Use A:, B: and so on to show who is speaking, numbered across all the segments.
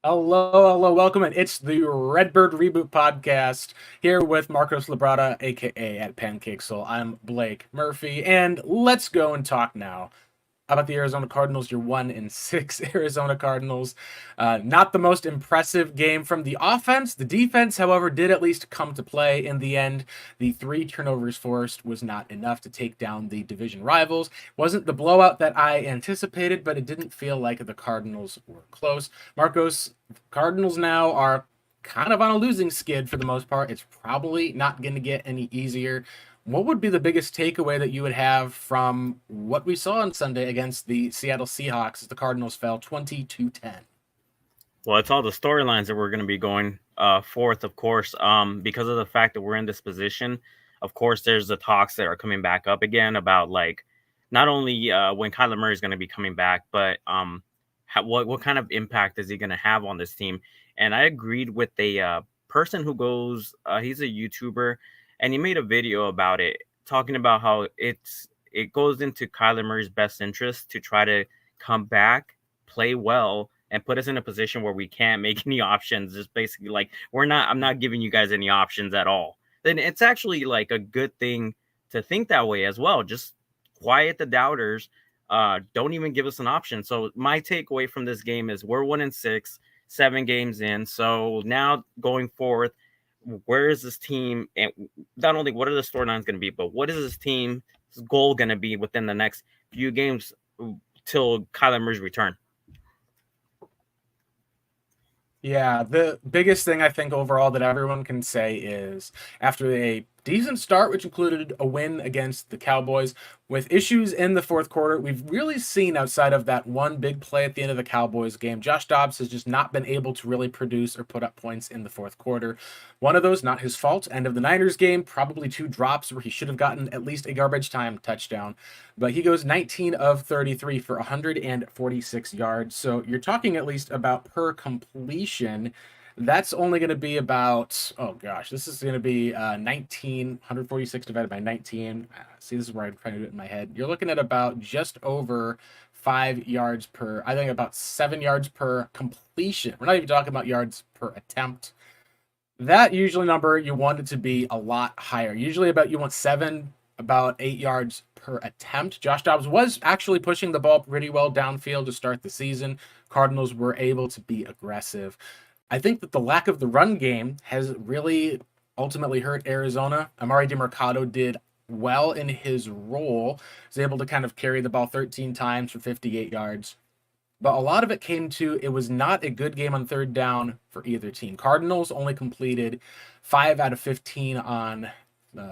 A: Hello, welcome, and it's the Red Bird Reboot podcast here with Marcos Labrada, aka at Pancake Soul. I'm Blake Murphy, and let's go and talk now about the Arizona Cardinals. Your 1-6 Arizona Cardinals. Not the most impressive game from the offense. The defense, however, did at least come to play in the end. The 3 turnovers forced was not enough to take down the division rivals. Wasn't the blowout that I anticipated, but it didn't feel like the Cardinals were close. Marcos, Cardinals now are kind of on a losing skid for the most part. It's probably not going to get any easier. What would be the biggest takeaway that you would have from what we saw on Sunday against the Seattle Seahawks as the Cardinals fell 20-10?
B: Well, it's all the storylines that we're going to be going forth, of course, because of the fact that we're in this position. Of course, there's the talks that are coming back up again about like not only when Kyler Murray is going to be coming back, but what kind of impact is he going to have on this team? And I agreed with a person who goes, he's a YouTuber, and he made a video about it, talking about how it goes into Kyler Murray's best interest to try to come back, play well, and put us in a position where we can't make any options. It's basically like I'm not giving you guys any options at all. Then it's actually like a good thing to think that way as well. Just quiet the doubters. Don't even give us an option. So my takeaway from this game is we're 1-6, 7 games in. So now going forward, where is this team? And not only what are the storylines going to be, but what is this team's goal going to be within the next few games till Kyler Murray's return?
A: Yeah, the biggest thing I think overall that everyone can say is after a decent start, which included a win against the Cowboys, with issues in the fourth quarter, we've really seen outside of that one big play at the end of the Cowboys game, Josh Dobbs has just not been able to really produce or put up points in the fourth quarter. One of those, not his fault. End of the Niners game, probably 2 drops where he should have gotten at least a garbage time touchdown. But he goes 19 of 33 for 146 yards. So you're talking at least about per completion. That's only going to be about, oh gosh, this is going to be 146 divided by 19. See, this is where I'm trying to do it in my head. You're looking at about just over 5 yards per, I think about 7 yards per completion. We're not even talking about yards per attempt. That usually number you want it to be a lot higher. Usually you want 7, about 8 yards per attempt. Josh Dobbs was actually pushing the ball pretty well downfield to start the season. Cardinals were able to be aggressive. I think that the lack of the run game has really ultimately hurt Arizona. Amari DeMercado did well in his role. He was able to kind of carry the ball 13 times for 58 yards. But a lot of it came to it was not a good game on third down for either team. Cardinals only completed 5 out of 15 on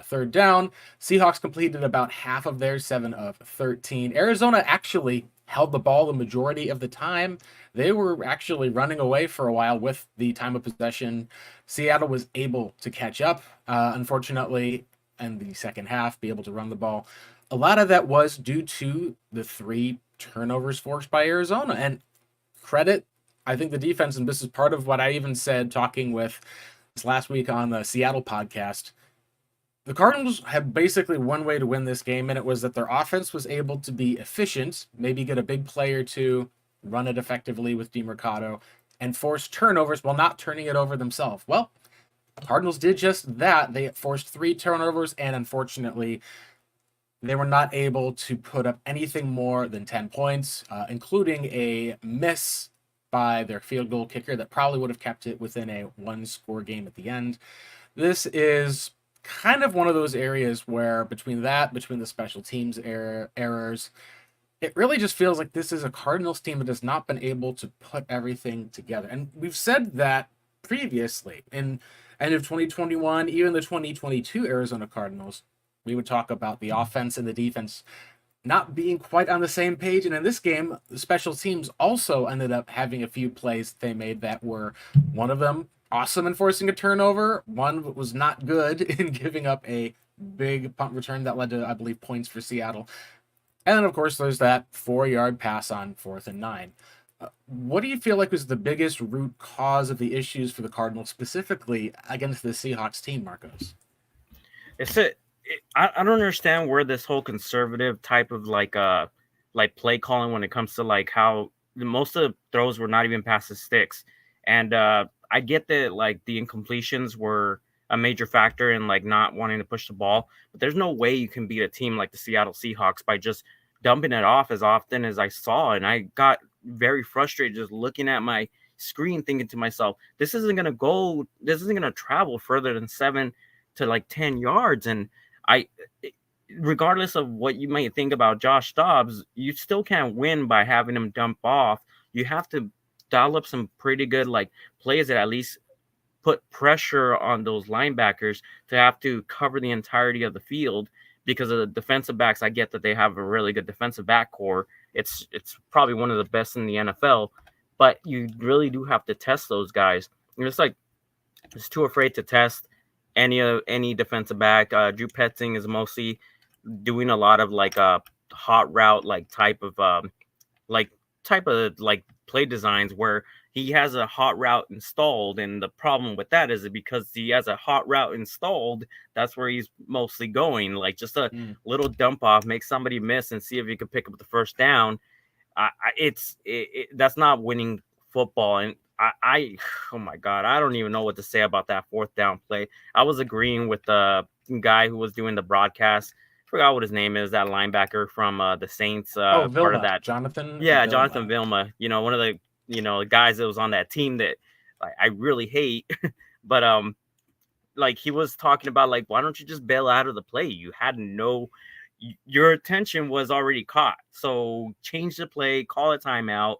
A: third down. Seahawks completed about half of theirs, 7 of 13. Arizona actually held the ball the majority of the time. They were actually running away for a while with the time of possession. Seattle was able to catch up, unfortunately, in the second half, be able to run the ball. A lot of that was due to the 3 turnovers forced by Arizona. And credit, I think the defense, and this is part of what I even said talking with this last week on the Seattle podcast, the Cardinals had basically one way to win this game, and it was that their offense was able to be efficient, maybe get a big play or two, run it effectively with DeMercado, and force turnovers while not turning it over themselves. Well, Cardinals did just that. They forced 3 turnovers, and unfortunately, they were not able to put up anything more than 10 points, including a miss by their field goal kicker that probably would have kept it within a 1-score game at the end. This is kind of one of those areas where between the special teams errors, it really just feels like this is a Cardinals team that has not been able to put everything together. And we've said that previously in end of 2021, even the 2022 Arizona Cardinals, we would talk about the offense and the defense not being quite on the same page. And in this game, the special teams also ended up having a few plays they made that were, one of them awesome in forcing a turnover, one was not good in giving up a big punt return that led to, I believe, points for Seattle. And then, of course, there's that 4-yard pass on 4th and 9. What do you feel like was the biggest root cause of the issues for the Cardinals, specifically against the Seahawks team, Marcos?
B: I don't understand where this whole conservative type of like play calling when it comes to like how most of the throws were not even past the sticks. And I get that like the incompletions were a major factor in like not wanting to push the ball, but there's no way you can beat a team like the Seattle Seahawks by just dumping it off as often as I saw. And I got very frustrated just looking at my screen, thinking to myself, this isn't gonna travel further than 7 to like 10 yards. And I regardless of what you might think about Josh Dobbs, you still can't win by having him dump off. You have to dial up some pretty good like plays that at least put pressure on those linebackers to have to cover the entirety of the field because of the defensive backs. I get that they have a really good defensive back core. It's probably one of the best in the NFL, but you really do have to test those guys. And it's like it's too afraid to test any defensive back. Drew Petzing is mostly doing a lot of like hot route like type of like play designs where he has a hot route installed, and the problem with that is that because he has a hot route installed, that's where he's mostly going, like just a little dump off, make somebody miss and see if he can pick up the first down. That's not winning football. And oh my god, I don't even know what to say about that fourth down play. I was agreeing with the guy who was doing the broadcast. Forgot what his name is, that linebacker from the Saints, part of
A: Vilma,
B: that.
A: Jonathan.
B: Yeah,
A: Vilma.
B: Jonathan Vilma. One of the guys that was on that team that I really hate. But like he was talking about like, why don't you just bail out of the play? You had your attention was already caught. So change the play, call a timeout,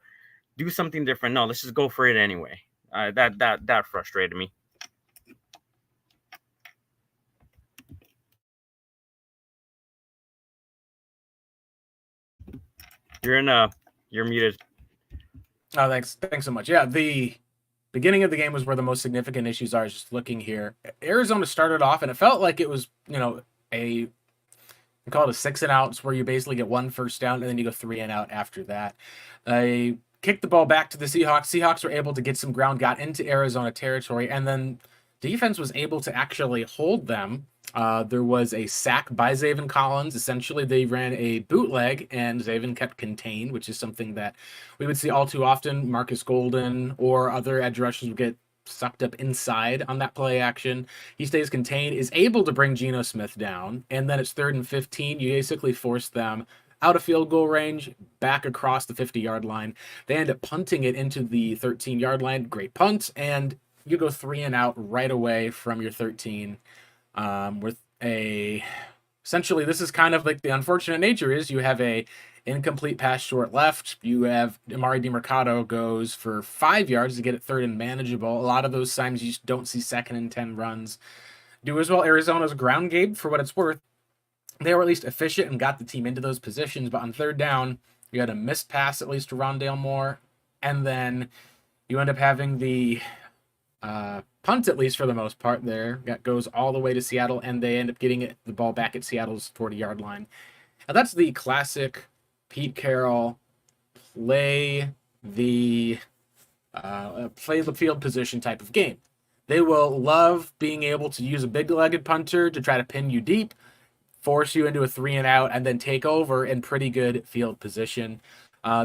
B: do something different. No, let's just go for it anyway. That frustrated me. You're muted.
A: Oh, thanks so much. Yeah, the beginning of the game was where the most significant issues are. Just looking here, Arizona started off, and it felt like it was we call it a 6 and outs, where you basically get one first down and then you go 3 and out after that. They kicked the ball back to the Seahawks. Seahawks were able to get some ground, got into Arizona territory, and then defense was able to actually hold them. There was a sack by Zaven Collins. Essentially, they ran a bootleg, and Zaven kept contained, which is something that we would see all too often. Marcus Golden or other edge rushers would get sucked up inside on that play action. He stays contained, is able to bring Geno Smith down, and then it's 3rd and 15. You basically force them out of field goal range, back across the 50-yard line. They end up punting it into the 13-yard line. Great punt, and you go 3 and out right away from your 13. With essentially, this is kind of like the unfortunate nature is you have a incomplete pass short left. You have Amari DiMercato goes for 5 yards to get it 3rd and manageable. A lot of those times you just don't see 2nd and 10 runs do as well. Arizona's ground game, for what it's worth, they were at least efficient and got the team into those positions. But on 3rd down, you had a missed pass at least to Rondale Moore, and then you end up having the punt, at least for the most part, there. That goes all the way to Seattle, and they end up getting the ball back at Seattle's 40-yard line. Now, that's the classic Pete Carroll play the field position type of game. They will love being able to use a big-legged punter to try to pin you deep, force you into a 3 and out, and then take over in pretty good field position.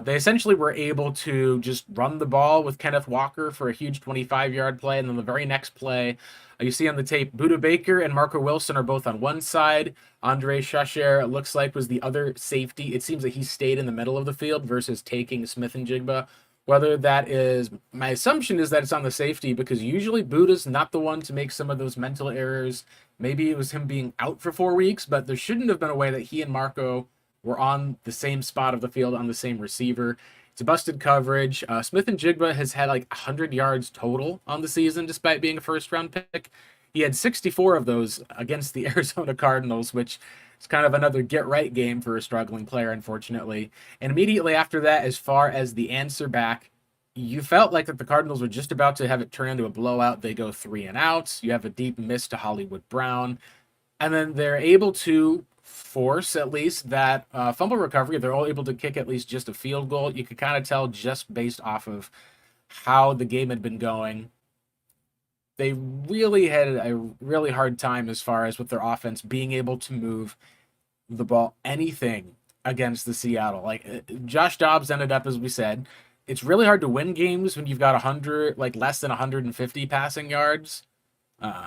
A: They essentially were able to just run the ball with Kenneth Walker for a huge 25-yard play, and then the very next play, you see on the tape, Budda Baker and Marco Wilson are both on one side. Andre Chacher, it looks like, was the other safety. It seems that he stayed in the middle of the field versus taking Smith and Jigba. Whether that is, my assumption is that it's on the safety, because usually Budda's not the one to make some of those mental errors. Maybe it was him being out for 4 weeks, but there shouldn't have been a way that he and Marco were on the same spot of the field on the same receiver. It's a busted coverage. Smith and Jigba has had like 100 yards total on the season, despite being a first-round pick. He had 64 of those against the Arizona Cardinals, which is kind of another get-right game for a struggling player, unfortunately. And immediately after that, as far as the answer back, you felt like that the Cardinals were just about to have it turn into a blowout. They go 3 and out. You have a deep miss to Hollywood Brown. And then they're able to force at least that fumble recovery. They're all able to kick at least just a field goal. You could kind of tell just based off of how the game had been going. They really had a really hard time as far as with their offense being able to move the ball anything against the Seattle. Like Josh Dobbs ended up, as we said, it's really hard to win games when you've got 100, like less than 150 passing yards.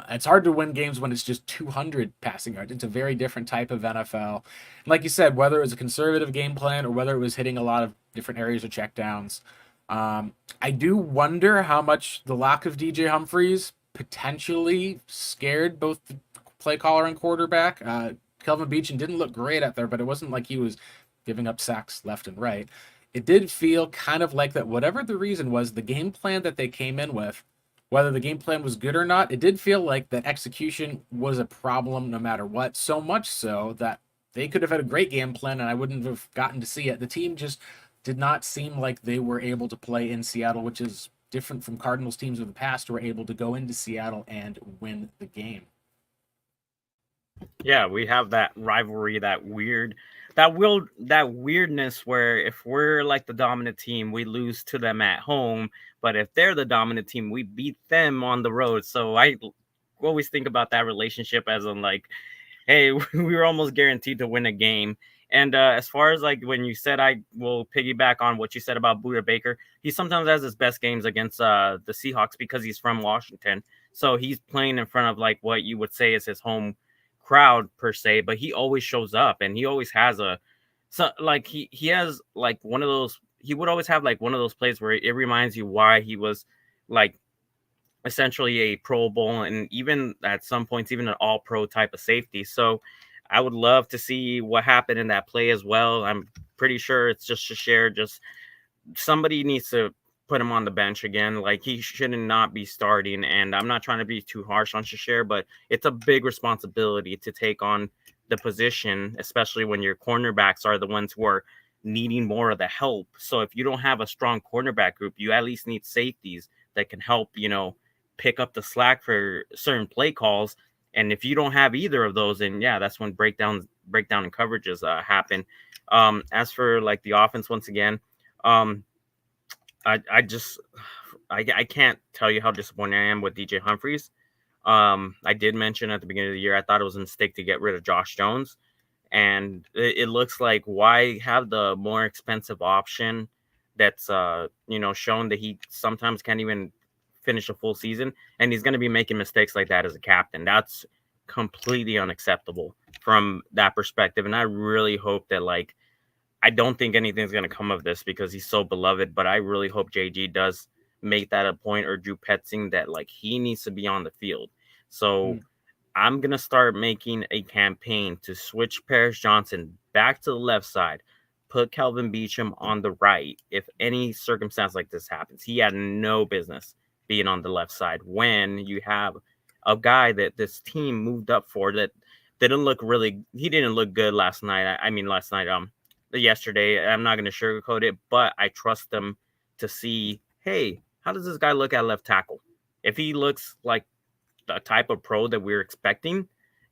A: It's hard to win games when it's just 200 passing yards. It's a very different type of NFL. And like you said, whether it was a conservative game plan or whether it was hitting a lot of different areas of checkdowns, I do wonder how much the lack of DJ Humphries potentially scared both the play caller and quarterback. Kelvin Beachum didn't look great out there, but it wasn't like he was giving up sacks left and right. It did feel kind of like that, whatever the reason was, the game plan that they came in with, whether the game plan was good or not, it did feel like that execution was a problem no matter what. So much so that they could have had a great game plan and I wouldn't have gotten to see it. The team just did not seem like they were able to play in Seattle, which is different from Cardinals teams of the past who were able to go into Seattle and win the game.
B: Yeah, we have that rivalry, that weirdness where if we're like the dominant team, we lose to them at home, but if they're the dominant team, we beat them on the road. So I always think about that relationship as in like, hey, we were almost guaranteed to win a game. And as far as like when you said, I will piggyback on what you said about Buda Baker. He sometimes has his best games against the Seahawks because he's from Washington. So he's playing in front of like what you would say is his home crowd per se, but he always shows up and he always has like he has like one of those, he would always have like one of those plays where it reminds you why he was like essentially a Pro Bowl and even at some points even an all pro type of safety. So I would love to see what happened in that play as well. I'm pretty sure it's just a share, just somebody needs to put him on the bench again. Like he should not be starting. And I'm not trying to be too harsh on Shasher, but it's a big responsibility to take on the position, especially when your cornerbacks are the ones who are needing more of the help. So if you don't have a strong cornerback group, you at least need safeties that can help, pick up the slack for certain play calls. And if you don't have either of those, then yeah, that's when breakdown and coverages happen. As for like the offense, once again, I can't tell you how disappointed I am with DJ Humphries. I did mention at the beginning of the year I thought it was a mistake to get rid of Josh Jones, and it looks like why have the more expensive option that's shown that he sometimes can't even finish a full season, and he's going to be making mistakes like that as a captain. That's completely unacceptable from that perspective, and I really hope that I don't think anything's going to come of this because he's so beloved, but I really hope JG does make that a point, or Drew Petzing, that he needs to be on the field. So I'm going to start making a campaign to switch Paris Johnson back to the left side, put Kelvin Beachum on the right. If any circumstance like this happens, he had no business being on the left side when you have a guy that this team moved up for that didn't look good last night. Yesterday. I'm not going to sugarcoat it, but I trust them to see, hey, how does this guy look at left tackle? If he looks like the type of pro that we're expecting,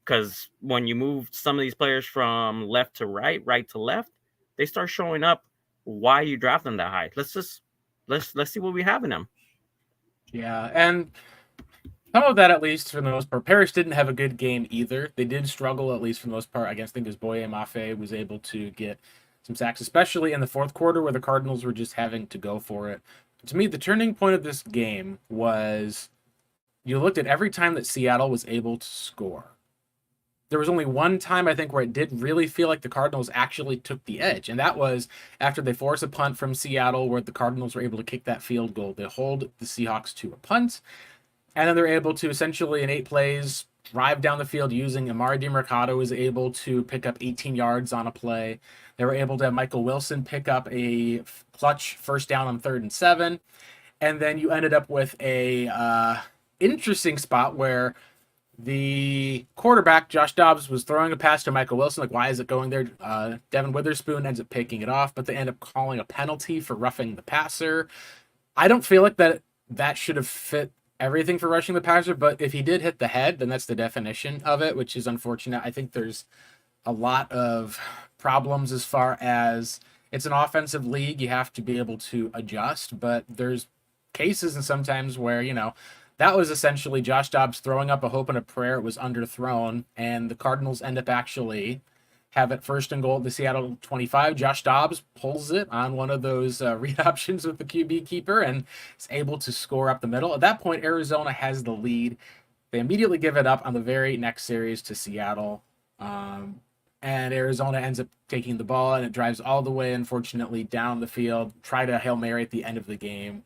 B: because when you move some of these players from left to right, right to left, they start showing up. Why you draft them that high? Let's see what we have in them.
A: Yeah, and some of that, at least for the most part, Parrish didn't have a good game either. They did struggle, at least for the most part. I think his boy Mafe was able to get some sacks, especially in the fourth quarter where the Cardinals were just having to go for it. To me, the turning point of this game was you looked at every time that Seattle was able to score. There was only one time, I think, where it did really feel like the Cardinals actually took the edge, and that was after they forced a punt from Seattle where the Cardinals were able to kick that field goal. They hold the Seahawks to a punt, and then they're able to essentially, in 8 plays, drive down the field using Amari DiMercato was able to pick up 18 yards on a play. They were able to have Michael Wilson pick up a clutch first down on 3rd and 7. And then you ended up with a interesting spot where the quarterback, Josh Dobbs, was throwing a pass to Michael Wilson. Why is it going there? Devin Witherspoon ends up picking it off, but they end up calling a penalty for roughing the passer. I don't feel like that should have fit everything for rushing the passer, but if he did hit the head, then that's the definition of it, which is unfortunate. I think there's a lot of problems as far as it's an offensive league. You have to be able to adjust, but there's cases and sometimes where, that was essentially Josh Dobbs throwing up a hope and a prayer. It was underthrown, and the Cardinals end up actually have it first and goal at the Seattle 25. Josh Dobbs pulls it on one of those read options with the QB keeper and is able to score up the middle. At that point, Arizona has the lead. They immediately give it up on the very next series to Seattle. And Arizona ends up taking the ball, and it drives all the way, unfortunately, down the field, try to Hail Mary at the end of the game.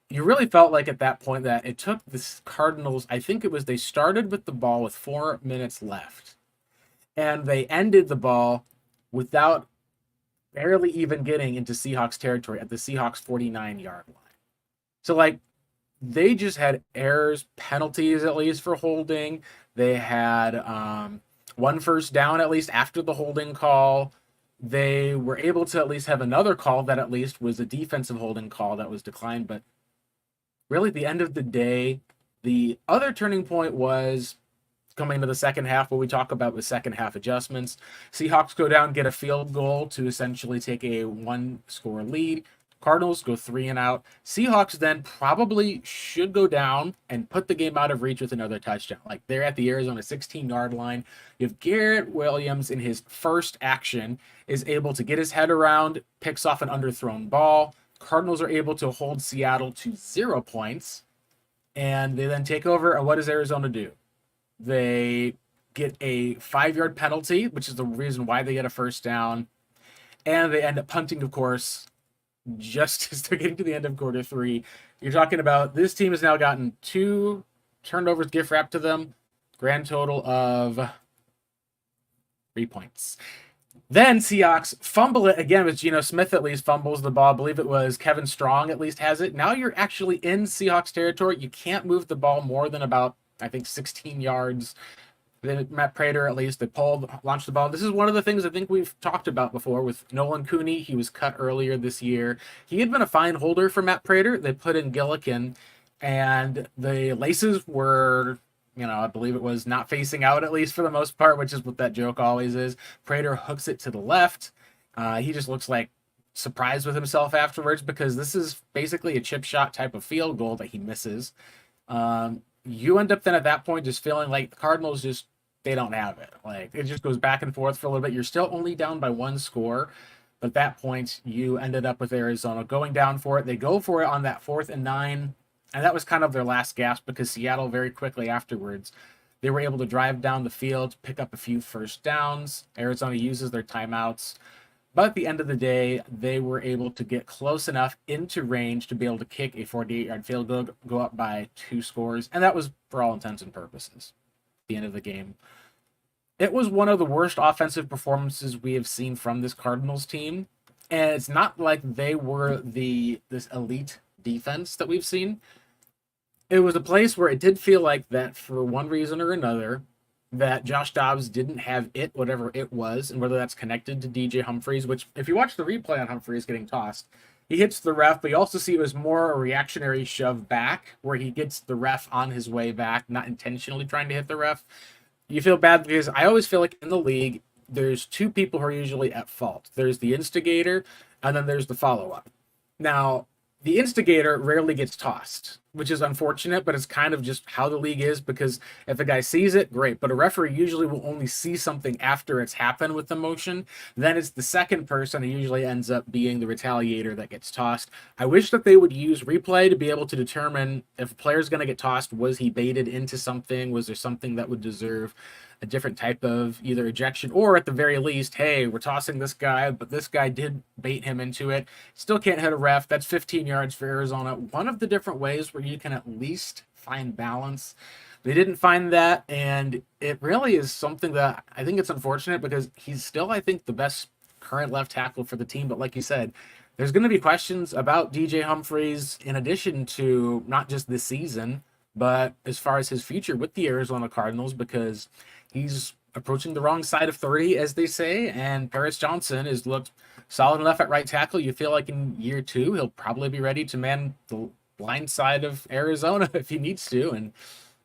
A: You really felt like at that point that it took the Cardinals, I think it was they started with the ball with 4 minutes left, and they ended the ball without barely even getting into Seahawks territory at the Seahawks 49-yard line. So, like, they just had errors, penalties at least for holding. They had one first down at least after the holding call. They were able to at least have another call that at least was a defensive holding call that was declined. But really, at the end of the day, the other turning point was coming into the second half, what we talk about with second half adjustments. Seahawks go down, get a field goal to essentially take a one-score lead. Cardinals go 3 and out. Seahawks then probably should go down and put the game out of reach with another touchdown. Like, they're at the Arizona 16-yard line. You have Garrett Williams in his first action is able to get his head around, picks off an underthrown ball. Cardinals are able to hold Seattle to 0 points, and they then take over. And what does Arizona do? They get a 5-yard penalty, which is the reason why they get a first down, and they end up punting, of course, just as they're getting to the end of quarter 3. You're talking about this team has now gotten 2 turnovers gift wrapped to them, grand total of 3 points. Then Seahawks fumble it again with Geno Smith, at least fumbles the ball. I believe it was Kevin Strong at least has it. Now you're actually in Seahawks territory. You can't move the ball more than about, I think, 16 yards. Then Matt Prater, at least, they launched the ball. This is one of the things I think we've talked about before with Nolan Cooney. He was cut earlier this year. He had been a fine holder for Matt Prater. They put in Gillikin, and the laces were, I believe it was not facing out, at least for the most part, which is what that joke always is. Prater hooks it to the left. He just looks like surprised with himself afterwards because this is basically a chip shot type of field goal that he misses. You end up then at that point just feeling like the Cardinals they don't have it. Like, it just goes back and forth for a little bit. You're still only down by 1 score. But at that point, you ended up with Arizona going down for it. They go for it on that 4th and 9. And that was kind of their last gasp because Seattle very quickly afterwards, they were able to drive down the field, pick up a few first downs. Arizona uses their timeouts. But at the end of the day, they were able to get close enough into range to be able to kick a 48-yard field goal, go up by 2 scores. And that was for all intents and purposes at the end of the game. It was one of the worst offensive performances we have seen from this Cardinals team. And it's not like they were this elite defense that we've seen. It was a place where it did feel like that for one reason or another, that Josh Dobbs didn't have it, whatever it was, and whether that's connected to DJ Humphries, which if you watch the replay on Humphries getting tossed, he hits the ref, but you also see it was more a reactionary shove back where he gets the ref on his way back, not intentionally trying to hit the ref. You feel bad because I always feel like in the league, there's 2 people who are usually at fault. There's the instigator, and then there's the follow-up. Now, the instigator rarely gets tossed, which is unfortunate, but it's kind of just how the league is because if a guy sees it, great. But a referee usually will only see something after it's happened with the motion. Then it's the second person who usually ends up being the retaliator that gets tossed. I wish that they would use replay to be able to determine if a player's going to get tossed, was he baited into something? Was there something that would deserve a different type of either ejection or at the very least, hey, we're tossing this guy, but this guy did bait him into it. Still can't hit a ref. That's 15 yards for Arizona. One of the different ways where you can at least find balance. They didn't find that, and it really is something that I think it's unfortunate because he's still, I think, the best current left tackle for the team. But like you said, there's going to be questions about DJ Humphries in addition to not just this season, but as far as his future with the Arizona Cardinals because he's approaching the wrong side of 30, as they say, and Paris Johnson has looked solid enough at right tackle. You feel like in year 2, he'll probably be ready to man the blind side of Arizona if he needs to. And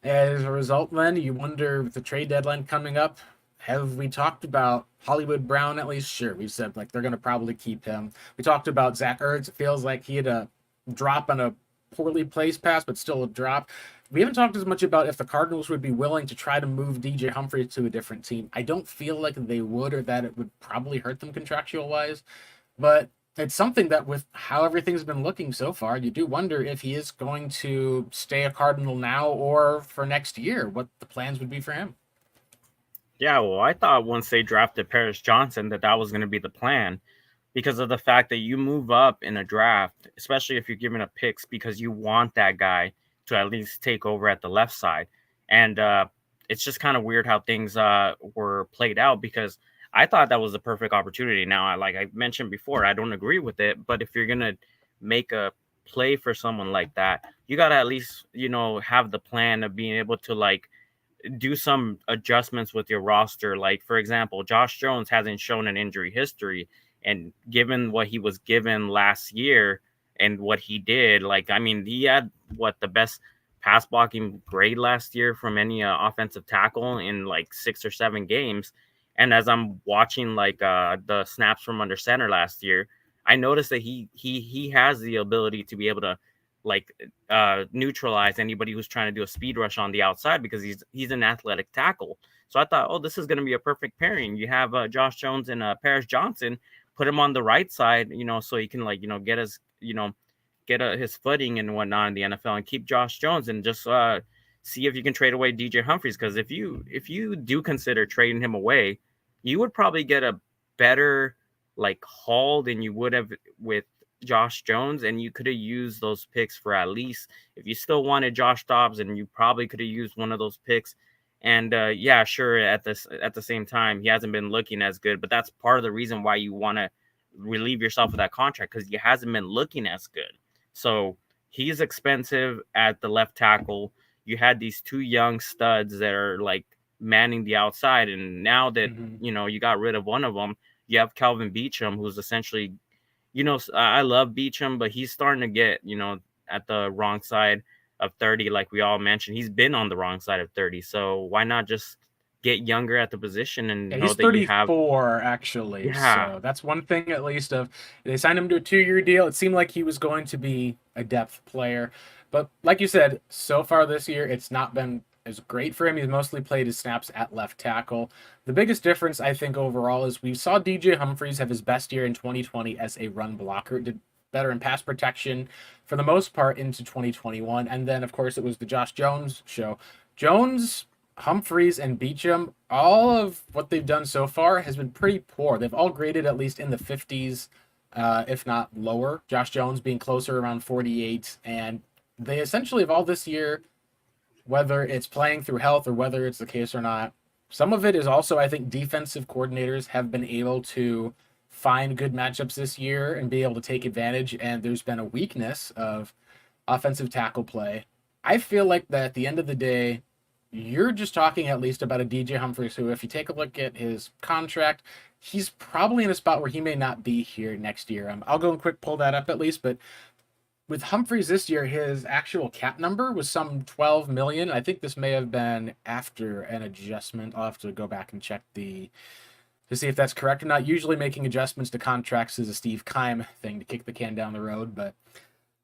A: as a result, then, you wonder with the trade deadline coming up, have we talked about Hollywood Brown at least? Sure, we've said like they're going to probably keep him. We talked about Zach Ertz. It feels like he had a drop on a poorly placed pass, but still a drop. we haven't talked as much about if the Cardinals would be willing to try to move DJ Humphries to a different team. I don't feel like they would, or that it would probably hurt them contractual wise, but it's something that with how everything's been looking so far, you do wonder if he is going to stay a Cardinal now or for next year, what the plans would be for him.
B: Yeah, well, I thought once they drafted Paris Johnson that was going to be the plan because of the fact that you move up in a draft, especially if you're given a picks, because you want that guy to at least take over at the left side. And it's just kind of weird how things were played out because I thought that was the perfect opportunity. Now, like I mentioned before, I don't agree with it, but if you're going to make a play for someone like that, you got to at least, have the plan of being able to like do some adjustments with your roster. Like, for example, Josh Jones hasn't shown an injury history. And given what he was given last year and what he did, like, I mean, he had the best pass blocking grade last year from any offensive tackle in like 6 or 7 games. And as I'm watching like the snaps from under center last year, I noticed that he has the ability to be able to like neutralize anybody who's trying to do a speed rush on the outside because he's an athletic tackle. So I thought, oh, this is going to be a perfect pairing. You have Josh Jones and Paris Johnson, put him on the right side, so he can like, get his, get his footing and whatnot in the NFL and keep Josh Jones and just see if you can trade away DJ Humphries. Because if you do consider trading him away, you would probably get a better like haul than you would have with Josh Jones, and you could have used those picks for at least if you still wanted Josh Dobbs, and you probably could have used one of those picks. And yeah, sure, at the same time, he hasn't been looking as good, but that's part of the reason why you want to relieve yourself of that contract because he hasn't been looking as good. So he's expensive at the left tackle. You had these two young studs that are like manning the outside, and now that you got rid of one of them, you have Calvin Beachum, who's essentially, I love Beachum, but he's starting to get, at the wrong side of 30, like we all mentioned. He's been on the wrong side of 30. So why not just get younger at the position and know
A: He's
B: that you have
A: 34 actually.
B: yeah.
A: So that's one thing at least of they signed him to a 2-year deal. It seemed like he was going to be a depth player. But like you said, so far this year it's not been as great for him. He's mostly played his snaps at left tackle. The biggest difference I think overall is we saw DJ Humphries have his best year in 2020 as a run blocker. Did better in pass protection for the most part into 2021. And then of course it was the Josh Jones show. Jones, Humphries, and Beachum, all of what they've done so far has been pretty poor. They've all graded at least in the 50s, if not lower. Josh Jones being closer around 48. And they essentially have all this year, whether it's playing through health or whether it's the case or not, some of it is also, I think, defensive coordinators have been able to find good matchups this year and be able to take advantage. And there's been a weakness of offensive tackle play. I feel like that at the end of the day, you're just talking at least about a DJ Humphries who, if you take a look at his contract, he's probably in a spot where he may not be here next year. I'll go and quick pull that up at least, but with Humphries this year, his actual cap number was some 12 million. I think this may have been after an adjustment. I'll have to go back and check to see if that's correct or not. Usually making adjustments to contracts is a Steve Keim thing to kick the can down the road, but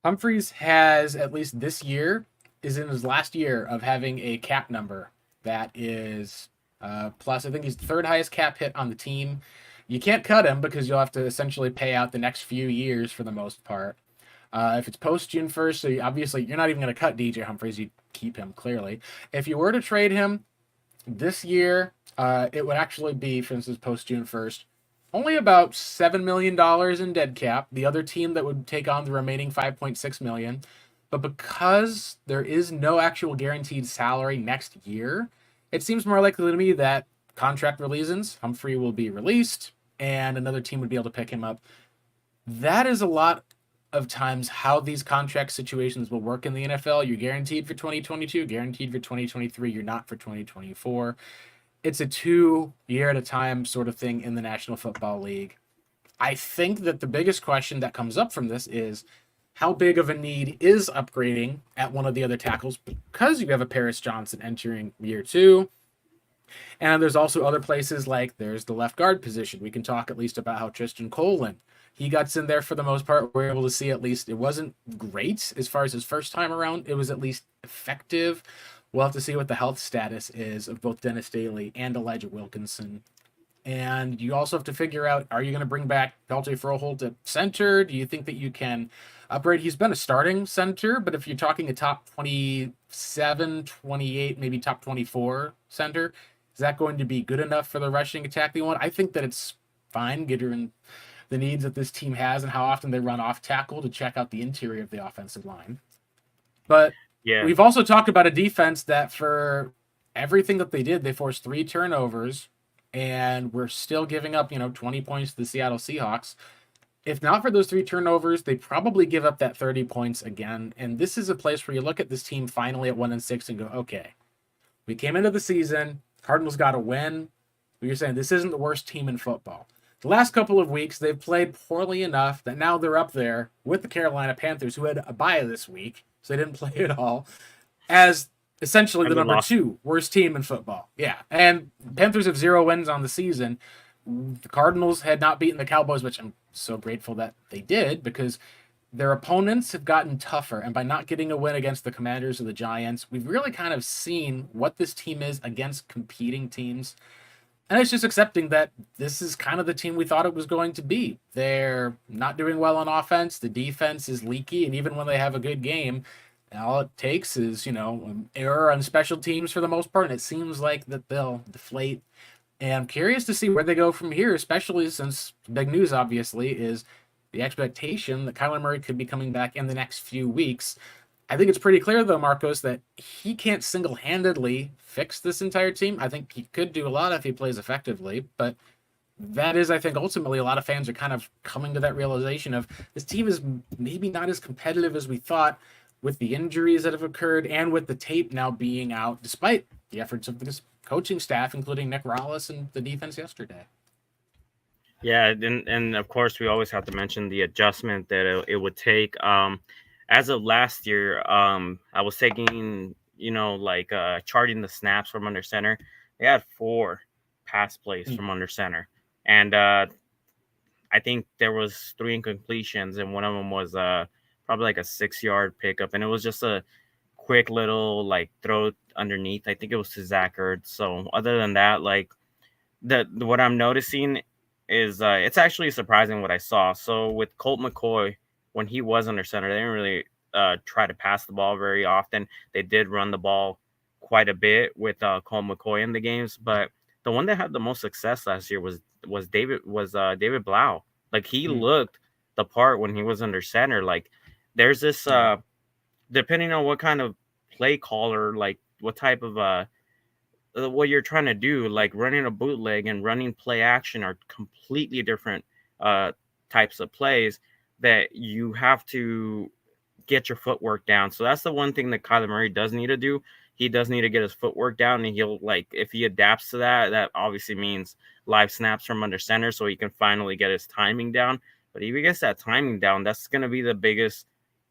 A: Humphries has, at least this year, is in his last year of having a cap number that is plus. I think he's the third highest cap hit on the team. You can't cut him because you'll have to essentially pay out the next few years for the most part. If it's post June 1st, so obviously you're not even going to cut DJ Humphries. You keep him clearly. If you were to trade him this year, it would actually be, for instance, post June 1st, only about $7 million in dead cap. The other team that would take on the remaining $5.6 million. But because there is no actual guaranteed salary next year, it seems more likely to me that contract reasons, Humphrey will be released and another team would be able to pick him up. That is a lot of times how these contract situations will work in the NFL. You're guaranteed for 2022, guaranteed for 2023, you're not for 2024. It's a 2-year at a time sort of thing in the National Football League. I think that the biggest question that comes up from this is how big of a need is upgrading at one of the other tackles because you have a Paris Johnson entering year 2. And there's also other places like there's the left guard position. We can talk at least about how Tristan Colin, He got in there for the most part. We're able to see at least it wasn't great as far as his first time around. It was at least effective. We'll have to see what the health status is of both Dennis Daly and Elijah Wilkinson. And you also have to figure out, are you going to bring back Peltier Froholt at center? Do you think that you can upgrade? He's been a starting center, but if you're talking a top 27, 28, maybe top 24 center, is that going to be good enough for the rushing attack they want? I think that it's fine given the needs that this team has and how often they run off tackle to check out the interior of the offensive line. But
B: Yeah.
A: we've also talked about a defense that for everything that they did, they forced 3 turnovers and we're still giving up, 20 points to the Seattle Seahawks. If not for those 3 turnovers, they probably give up that 30 points again. And this is a place where you look at this team finally at 1-6 and go, okay, we came into the season, Cardinals got a win. You're saying this isn't the worst team in football. The last couple of weeks, they've played poorly enough that now they're up there with the Carolina Panthers, who had a bye this week, so they didn't play at all, as essentially the number 2 worst team in football. Yeah, and Panthers have 0 wins on the season. The Cardinals had not beaten the Cowboys, which I'm so grateful that they did, because their opponents have gotten tougher. And by not getting a win against the Commanders or the Giants, we've really kind of seen what this team is against competing teams. And it's just accepting that this is kind of the team we thought it was going to be. They're not doing well on offense. The defense is leaky. And even when they have a good game, all it takes is, an error on special teams for the most part. And it seems like that they'll deflate. And I'm curious to see where they go from here, especially since big news, obviously, is the expectation that Kyler Murray could be coming back in the next few weeks. I think it's pretty clear, though, Marcos, that he can't single-handedly fix this entire team. I think he could do a lot if he plays effectively, but that is, I think, ultimately a lot of fans are kind of coming to that realization of this team is maybe not as competitive as we thought with the injuries that have occurred and with the tape now being out, despite the efforts of this coaching staff, including Nick Rollis and the defense yesterday.
B: Yeah, and of course, we always have to mention the adjustment that it would take. As of last year, I was taking, charting the snaps from under center. They had 4 pass plays from under center. And I think there was 3 incompletions, and one of them was probably like a 6-yard pickup. And it was just a quick little, throw underneath. I think it was to Zach Ertz. So other than that, what I'm noticing is it's actually surprising what I saw. So with Colt McCoy, when he was under center, they didn't really try to pass the ball very often. They did run the ball quite a bit with Colt McCoy in the games, but the one that had the most success last year was David Blau. Like he looked the part when he was under center. Like there's this depending on what kind of play caller, like what type of what you're trying to do, like running a bootleg and running play action are completely different types of plays that you have to get your footwork down. So that's the one thing that Kyler Murray does need to do. He does need to get his footwork down, and he'll if he adapts to that, that obviously means live snaps from under center so he can finally get his timing down. But if he gets that timing down, that's going to be the biggest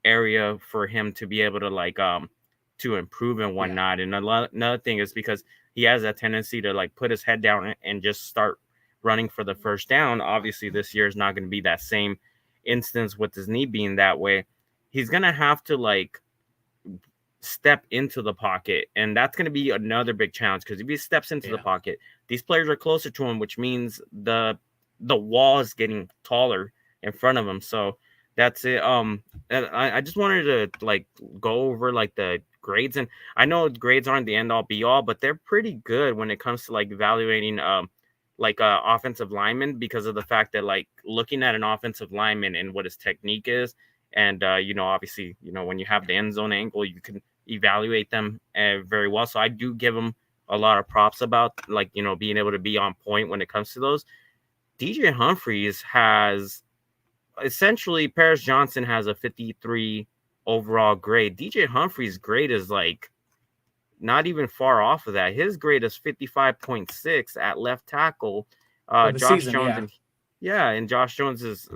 B: area for him to be able to to improve and whatnot. And another thing is because he has that tendency to put his head down and just start running for the first down. Obviously, this year is not going to be that same instance with his knee being that way. He's going to have to step into the pocket, and that's going to be another big challenge because if he steps into the pocket, these players are closer to him, which means the wall is getting taller in front of him. So that's it. And I just wanted to go over the grades, and I know grades aren't the end all be all, but they're pretty good when it comes to evaluating offensive linemen, because of the fact that looking at an offensive lineman and what his technique is. And, obviously, when you have the end zone angle, you can evaluate them very well. So I do give them a lot of props about being able to be on point when it comes to those. DJ Humphries has essentially, Paris Johnson has a 53 overall grade. DJ Humphries' grade is not even far off of that. His grade is 55.6 at left tackle. Josh Jones and Josh Jones is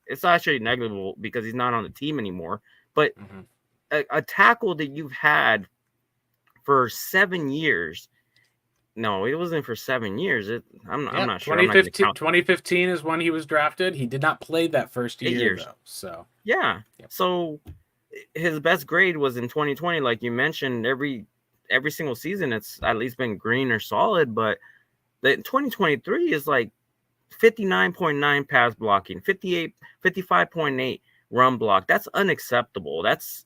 B: it's actually negligible because he's not on the team anymore. But a tackle that you've had for 7 years No, it wasn't for 7 years. I'm
A: Yeah,
B: not sure. I'm not going to
A: 2015,
B: count.
A: 2015 is when he was drafted. He did not play that first
B: Eight
A: year,
B: years.
A: though. So,
B: Yeah.
A: yep.
B: So his best grade was in 2020, like you mentioned. Every single season, it's at least been green or solid. But the 2023 is like 59.9 pass blocking, 55.8 run block. That's unacceptable. That's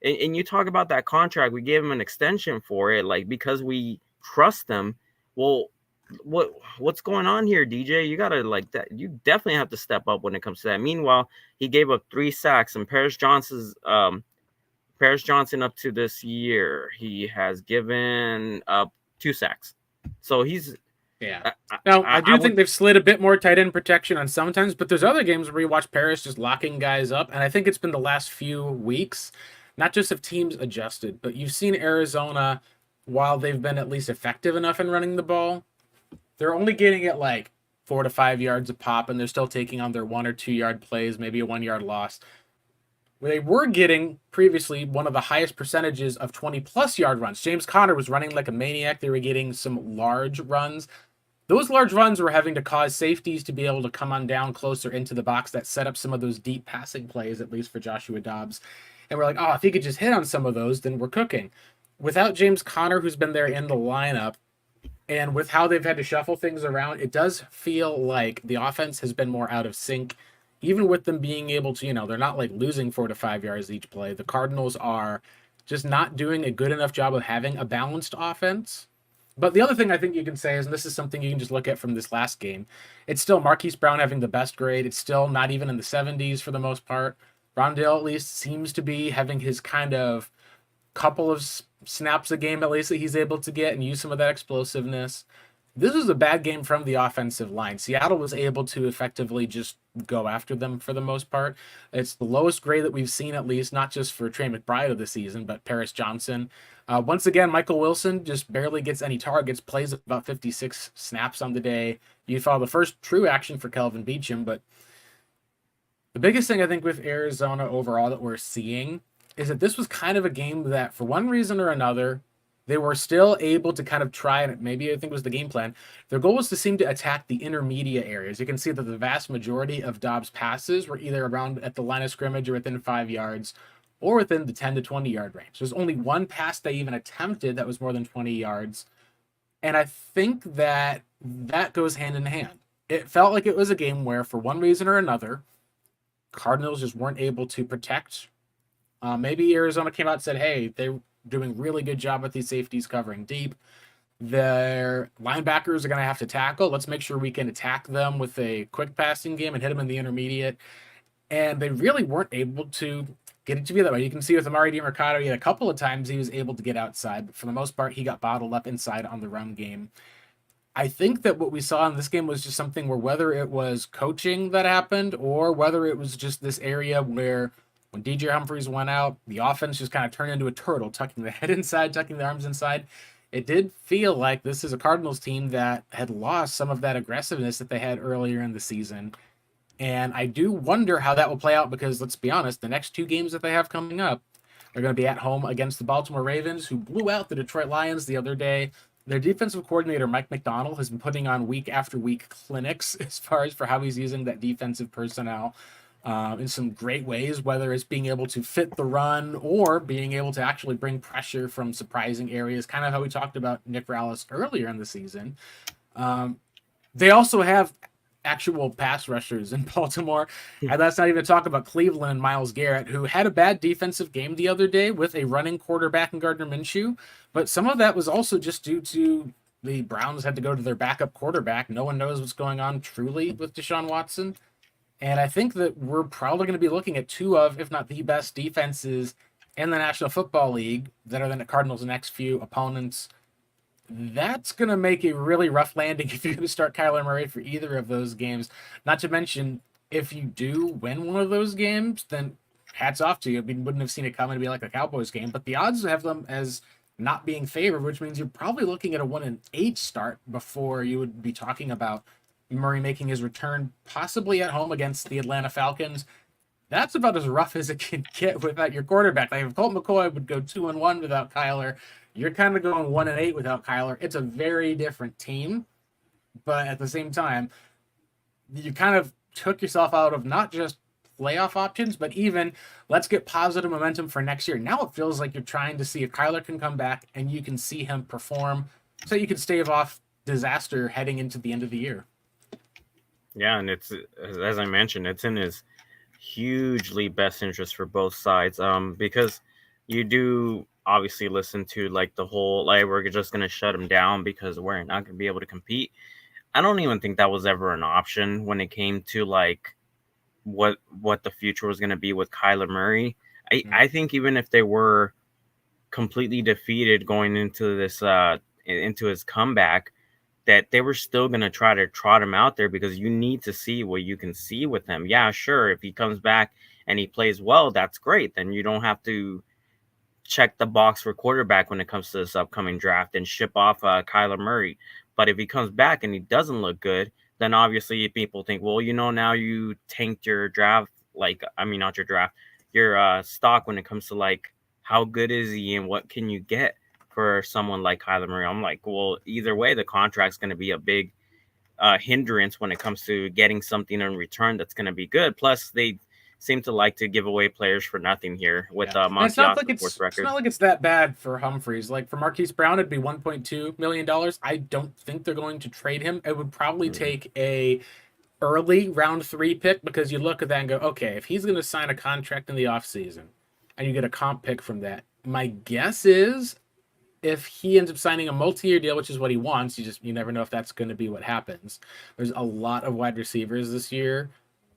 B: and you talk about that contract, we gave him an extension for it, like because we trust them. Well, what's going on here, DJ? You gotta like that. You definitely have to step up when it comes to that. Meanwhile, he gave up 3 sacks, and Paris Johnson up to this year, he has given up 2 sacks. So he's
A: Yeah.
B: I,
A: Now, I
B: I
A: do think
B: would
A: they've slid a bit more tight end protection on sometimes, but there's other games where you watch Paris just locking guys up, and I think it's been the last few weeks, not just of teams adjusted, but you've seen Arizona, while they've been at least effective enough in running the ball, they're only getting it like 4 to 5 yards a pop, and they're still taking on their 1 or 2 yard plays, maybe a 1 yard loss. Where they were getting previously one of the highest percentages of 20+ yard runs. James Conner was running like a maniac. They were getting some large runs. Those large runs were having to cause safeties to be able to come on down closer into the box that set up some of those deep passing plays, at least for Joshua Dobbs. And we're like, oh, if he could just hit on some of those, then we're cooking. Without James Conner, who's been there in the lineup, and with how they've had to shuffle things around, it does feel like the offense has been more out of sync. Even with them being able to, they're not like losing 4 to 5 yards each play. The Cardinals are just not doing a good enough job of having a balanced offense. But the other thing I think you can say is, and this is something you can just look at from this last game, it's still Marquise Brown having the best grade. It's still not even in the 70s for the most part. Rondale at least seems to be having his kind of couple of snaps a game at least that he's able to get and use some of that explosiveness. This was a bad game from the offensive line. Seattle was able to effectively just go after them for the most part. It's the lowest grade that we've seen, at least, not just for Trey McBride of the season, but Paris Johnson. Once again, Michael Wilson just barely gets any targets, plays about 56 snaps on the day. You follow the first true action for Kelvin Beachum, but the biggest thing I think with Arizona overall that we're seeing is that this was kind of a game that, for one reason or another, they were still able to kind of try, and maybe I think it was the game plan. Their goal was to seem to attack the intermediate areas. You can see that the vast majority of Dobbs' passes were either around at the line of scrimmage or within 5 yards, or within the 10 to 20 yard range. There's only one pass they even attempted that was more than 20 yards, and I think that that goes hand in hand. It felt like it was a game where, for one reason or another, Cardinals just weren't able to protect. Maybe Arizona came out and said, hey, they're doing really good job with these safeties covering deep. Their linebackers are going to have to tackle. Let's make sure we can attack them with a quick passing game and hit them in the intermediate. And they really weren't able to get it to be that way. You can see with Amari DiMercato, he had a couple of times he was able to get outside, but for the most part, he got bottled up inside on the run game. I think that what we saw in this game was just something where, whether it was coaching that happened or whether it was just this area where when DJ Humphries went out, the offense just kind of turned into a turtle, tucking the head inside, tucking the arms inside. It did feel like this is a Cardinals team that had lost some of that aggressiveness that they had earlier in the season. And I do wonder how that will play out, because let's be honest, the next 2 games that they have coming up are going to be at home against the Baltimore Ravens, who blew out the Detroit Lions the other day. Their defensive coordinator, Mike McDonald, has been putting on week after week clinics as far as for how he's using that defensive personnel in some great ways, whether it's being able to fit the run or being able to actually bring pressure from surprising areas, kind of how we talked about Nick Rallis earlier in the season. They also have actual pass rushers in Baltimore. And that's not even talk about Cleveland and Myles Garrett, who had a bad defensive game the other day with a running quarterback in Gardner Minshew. But some of that was also just due to the Browns had to go to their backup quarterback. No one knows what's going on truly with Deshaun Watson. And I think that we're probably going to be looking at two of, if not the best defenses in the National Football League that are the Cardinals' next few opponents. That's going to make a really rough landing if you're going to start Kyler Murray for either of those games. Not to mention, if you do win one of those games, then hats off to you. I mean, wouldn't have seen it coming to be like a Cowboys game, but the odds have them as not being favored, which means you're probably looking at a 1-8 start before you would be talking about Murray making his return, possibly at home against the Atlanta Falcons. that's about as rough as it can get without your quarterback. Like if Colt McCoy would go 2-1 without Kyler, you're kind of going 1-8 without Kyler. It's a very different team, but at the same time, you kind of took yourself out of not just playoff options, but even let's get positive momentum for next year. Now it feels like you're trying to see if Kyler can come back and you can see him perform so you can stave off disaster heading into the end of the year.
B: Yeah, and it's, as I mentioned, it's in his hugely best interest for both sides. Because you do obviously listen to like the whole like we're just gonna shut him down because we're not gonna be able to compete. I don't even think that was ever an option when it came to like what the future was gonna be with Kyler Murray. I think even if they were completely defeated going into this into his comeback, that they were still going to try to trot him out there because you need to see what you can see with him. Yeah, sure, if he comes back and he plays well, that's great. Then you don't have to check the box for quarterback when it comes to this upcoming draft and ship off Kyler Murray. But if he comes back and he doesn't look good, then obviously people think, well, now you tanked your draft, like, I mean, not your draft, your stock when it comes to like how good is he and what can you get for someone like Kyler Murray. I'm like, well, either way, the contract's going to be a big hindrance when it comes to getting something in return that's going to be good. Plus, they seem to like to give away players for nothing here with Monty.
A: It's not like it's that bad for Humphreys. Like for Marquise Brown, it'd be $1.2 million. I don't think they're going to trade him. It would probably take a early round 3 pick because you look at that and go, okay, if he's going to sign a contract in the offseason and you get a comp pick from that, my guess is if he ends up signing a multi-year deal, which is what he wants, you never know if that's going to be what happens. There's a lot of wide receivers this year.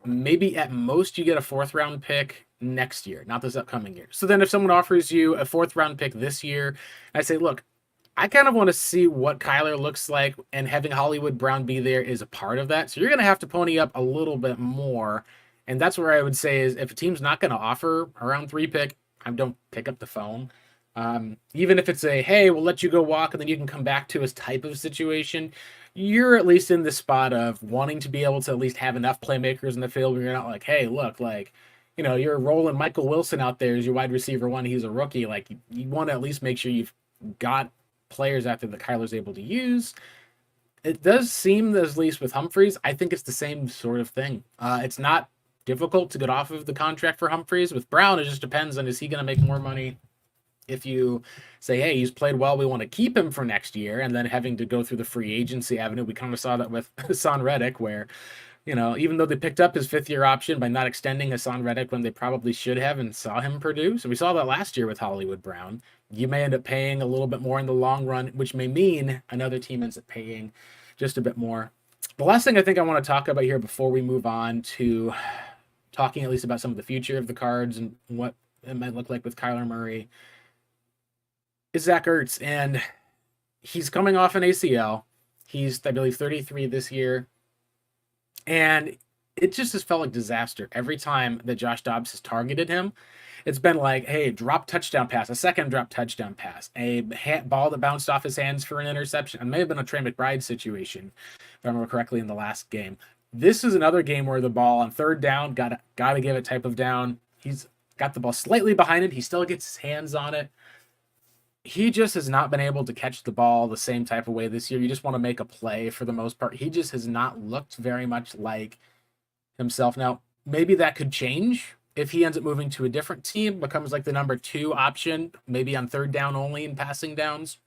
A: Maybe at most you get a 4th round pick next year, not this upcoming year. So then if someone offers you a 4th round pick this year, I say, look, I kind of want to see what Kyler looks like, and having Hollywood Brown be there is a part of that. So you're going to have to pony up a little bit more. And that's where I would say is if a team's not going to offer a round 3 pick, I don't pick up the phone. Even if it's a, hey, we'll let you go walk and then you can come back to us type of situation, you're at least in the spot of wanting to be able to at least have enough playmakers in the field where you're not like, hey, look, like, you're rolling Michael Wilson out there as your wide receiver 1. He's a rookie. Like, you want to at least make sure you've got players out there that Kyler's able to use. It does seem that, at least with Humphreys, I think it's the same sort of thing. It's not difficult to get off of the contract for Humphreys. With Brown, it just depends on, is he going to make more money if you say, hey, he's played well, we want to keep him for next year, and then having to go through the free agency avenue. We kind of saw that with Hassan Reddick, where, even though they picked up his 5th-year option by not extending Hassan Reddick when they probably should have and saw him produce, and we saw that last year with Hollywood Brown, you may end up paying a little bit more in the long run, which may mean another team ends up paying just a bit more. The last thing I think I want to talk about here before we move on to talking at least about some of the future of the Cards and what it might look like with Kyler Murray is Zach Ertz, and he's coming off an ACL. He's, I believe, 33 this year, and it just has felt like disaster every time that Josh Dobbs has targeted him. It's been like, hey, drop touchdown pass, a second drop touchdown pass, a ball that bounced off his hands for an interception. It may have been a Trey McBride situation, if I remember correctly, in the last game. This is another game where the ball on 3rd down, got to give it type of down. He's got the ball slightly behind it. He still gets his hands on it. He just has not been able to catch the ball the same type of way this year. You just want to make a play for the most part. He just has not looked very much like himself. Now, maybe that could change if he ends up moving to a different team, becomes like the number 2 option, maybe on 3rd down only in passing downs.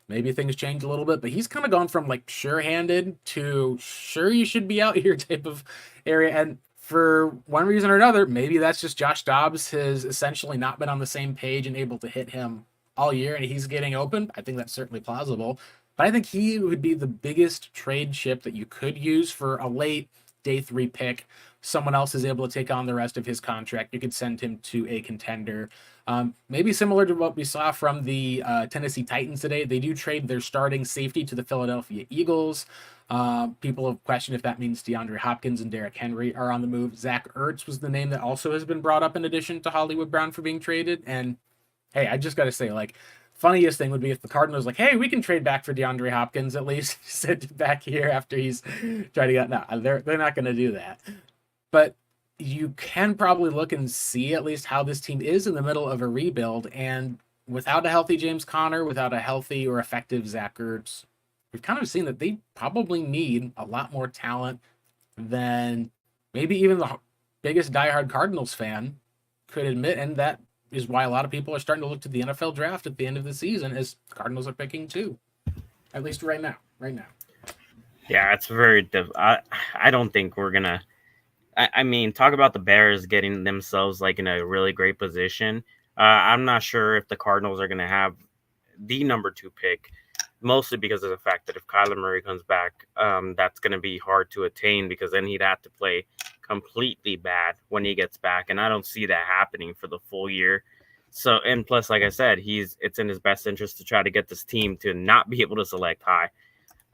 A: Maybe things change a little bit, but he's kind of gone from like sure-handed to sure you should be out here type of area. And for one reason or another, maybe that's just Josh Dobbs has essentially not been on the same page and able to hit him all year, and he's getting open. I think that's certainly plausible. But I think he would be the biggest trade chip that you could use for a late day 3 pick. Someone else is able to take on the rest of his contract. You could send him to a contender. Maybe similar to what we saw from the Tennessee Titans today. They do trade their starting safety to the Philadelphia Eagles. People have questioned if that means DeAndre Hopkins and Derrick Henry are on the move. Zach Ertz was the name that also has been brought up in addition to Hollywood Brown for being traded. And hey, I just got to say, like, funniest thing would be if the Cardinals like, hey, we can trade back for DeAndre Hopkins at least, sit back here after he's tried to get. No, they're not going to do that. But you can probably look and see at least how this team is in the middle of a rebuild. And without a healthy James Conner, without a healthy or effective Zach Ertz, we've kind of seen that they probably need a lot more talent than maybe even the biggest diehard Cardinals fan could admit. And that is why a lot of people are starting to look to the NFL draft at the end of the season as Cardinals are picking too, at least right now. Right now.
B: Yeah, it's very. I don't think we're gonna. I mean, talk about the Bears getting themselves like in a really great position. I'm not sure if the Cardinals are gonna have the number 2 pick, mostly because of the fact that if Kyler Murray comes back, that's gonna be hard to attain because then he'd have to play completely bad when he gets back, and I don't see that happening for the full year. So, and plus, like I said, it's in his best interest to try to get this team to not be able to select high.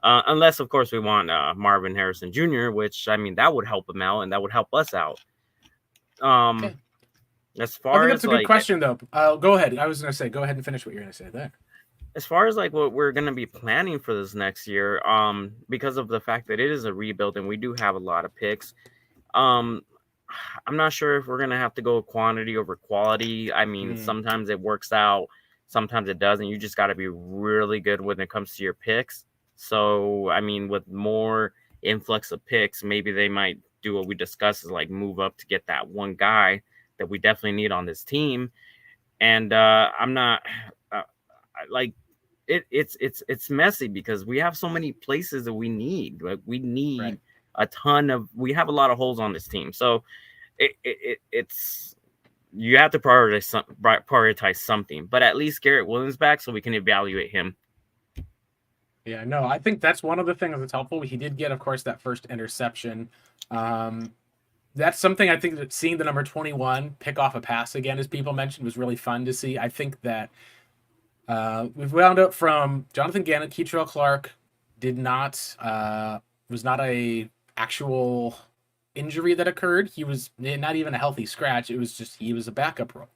B: Unless, of course, we want Marvin Harrison Jr., which, I mean, that would help him out and that would help us out.
A: Okay.
B: As
A: I
B: far
A: think
B: as
A: that's a good question, though. Go ahead. I was going to say, go ahead and finish what you're going to say there.
B: As far as like what we're going to be planning for this next year, because of the fact that it is a rebuild and we do have a lot of picks, I'm not sure if we're going to have to go quantity over quality. I mean, sometimes it works out, sometimes it doesn't. You just got to be really good when it comes to your picks. So, I mean, with more influx of picks, maybe they might do what we discussed is like move up to get that one guy that we definitely need on this team. And I'm not like it's messy because we have so many places that we need. Like we need a ton of. We have a lot of holes on this team, so it's you have to prioritize something. But at least Garrett Williams back, so we can evaluate him.
A: Yeah, no, I think that's one of the things that's helpful. He did get, of course, that first interception. That's something I think that seeing the number 21 pick off a pass again, as people mentioned, was really fun to see. I think that we've wound up from Jonathan Gannon, Keitrell Clark was not a actual injury that occurred. He was not even a healthy scratch. It was just he was a backup role.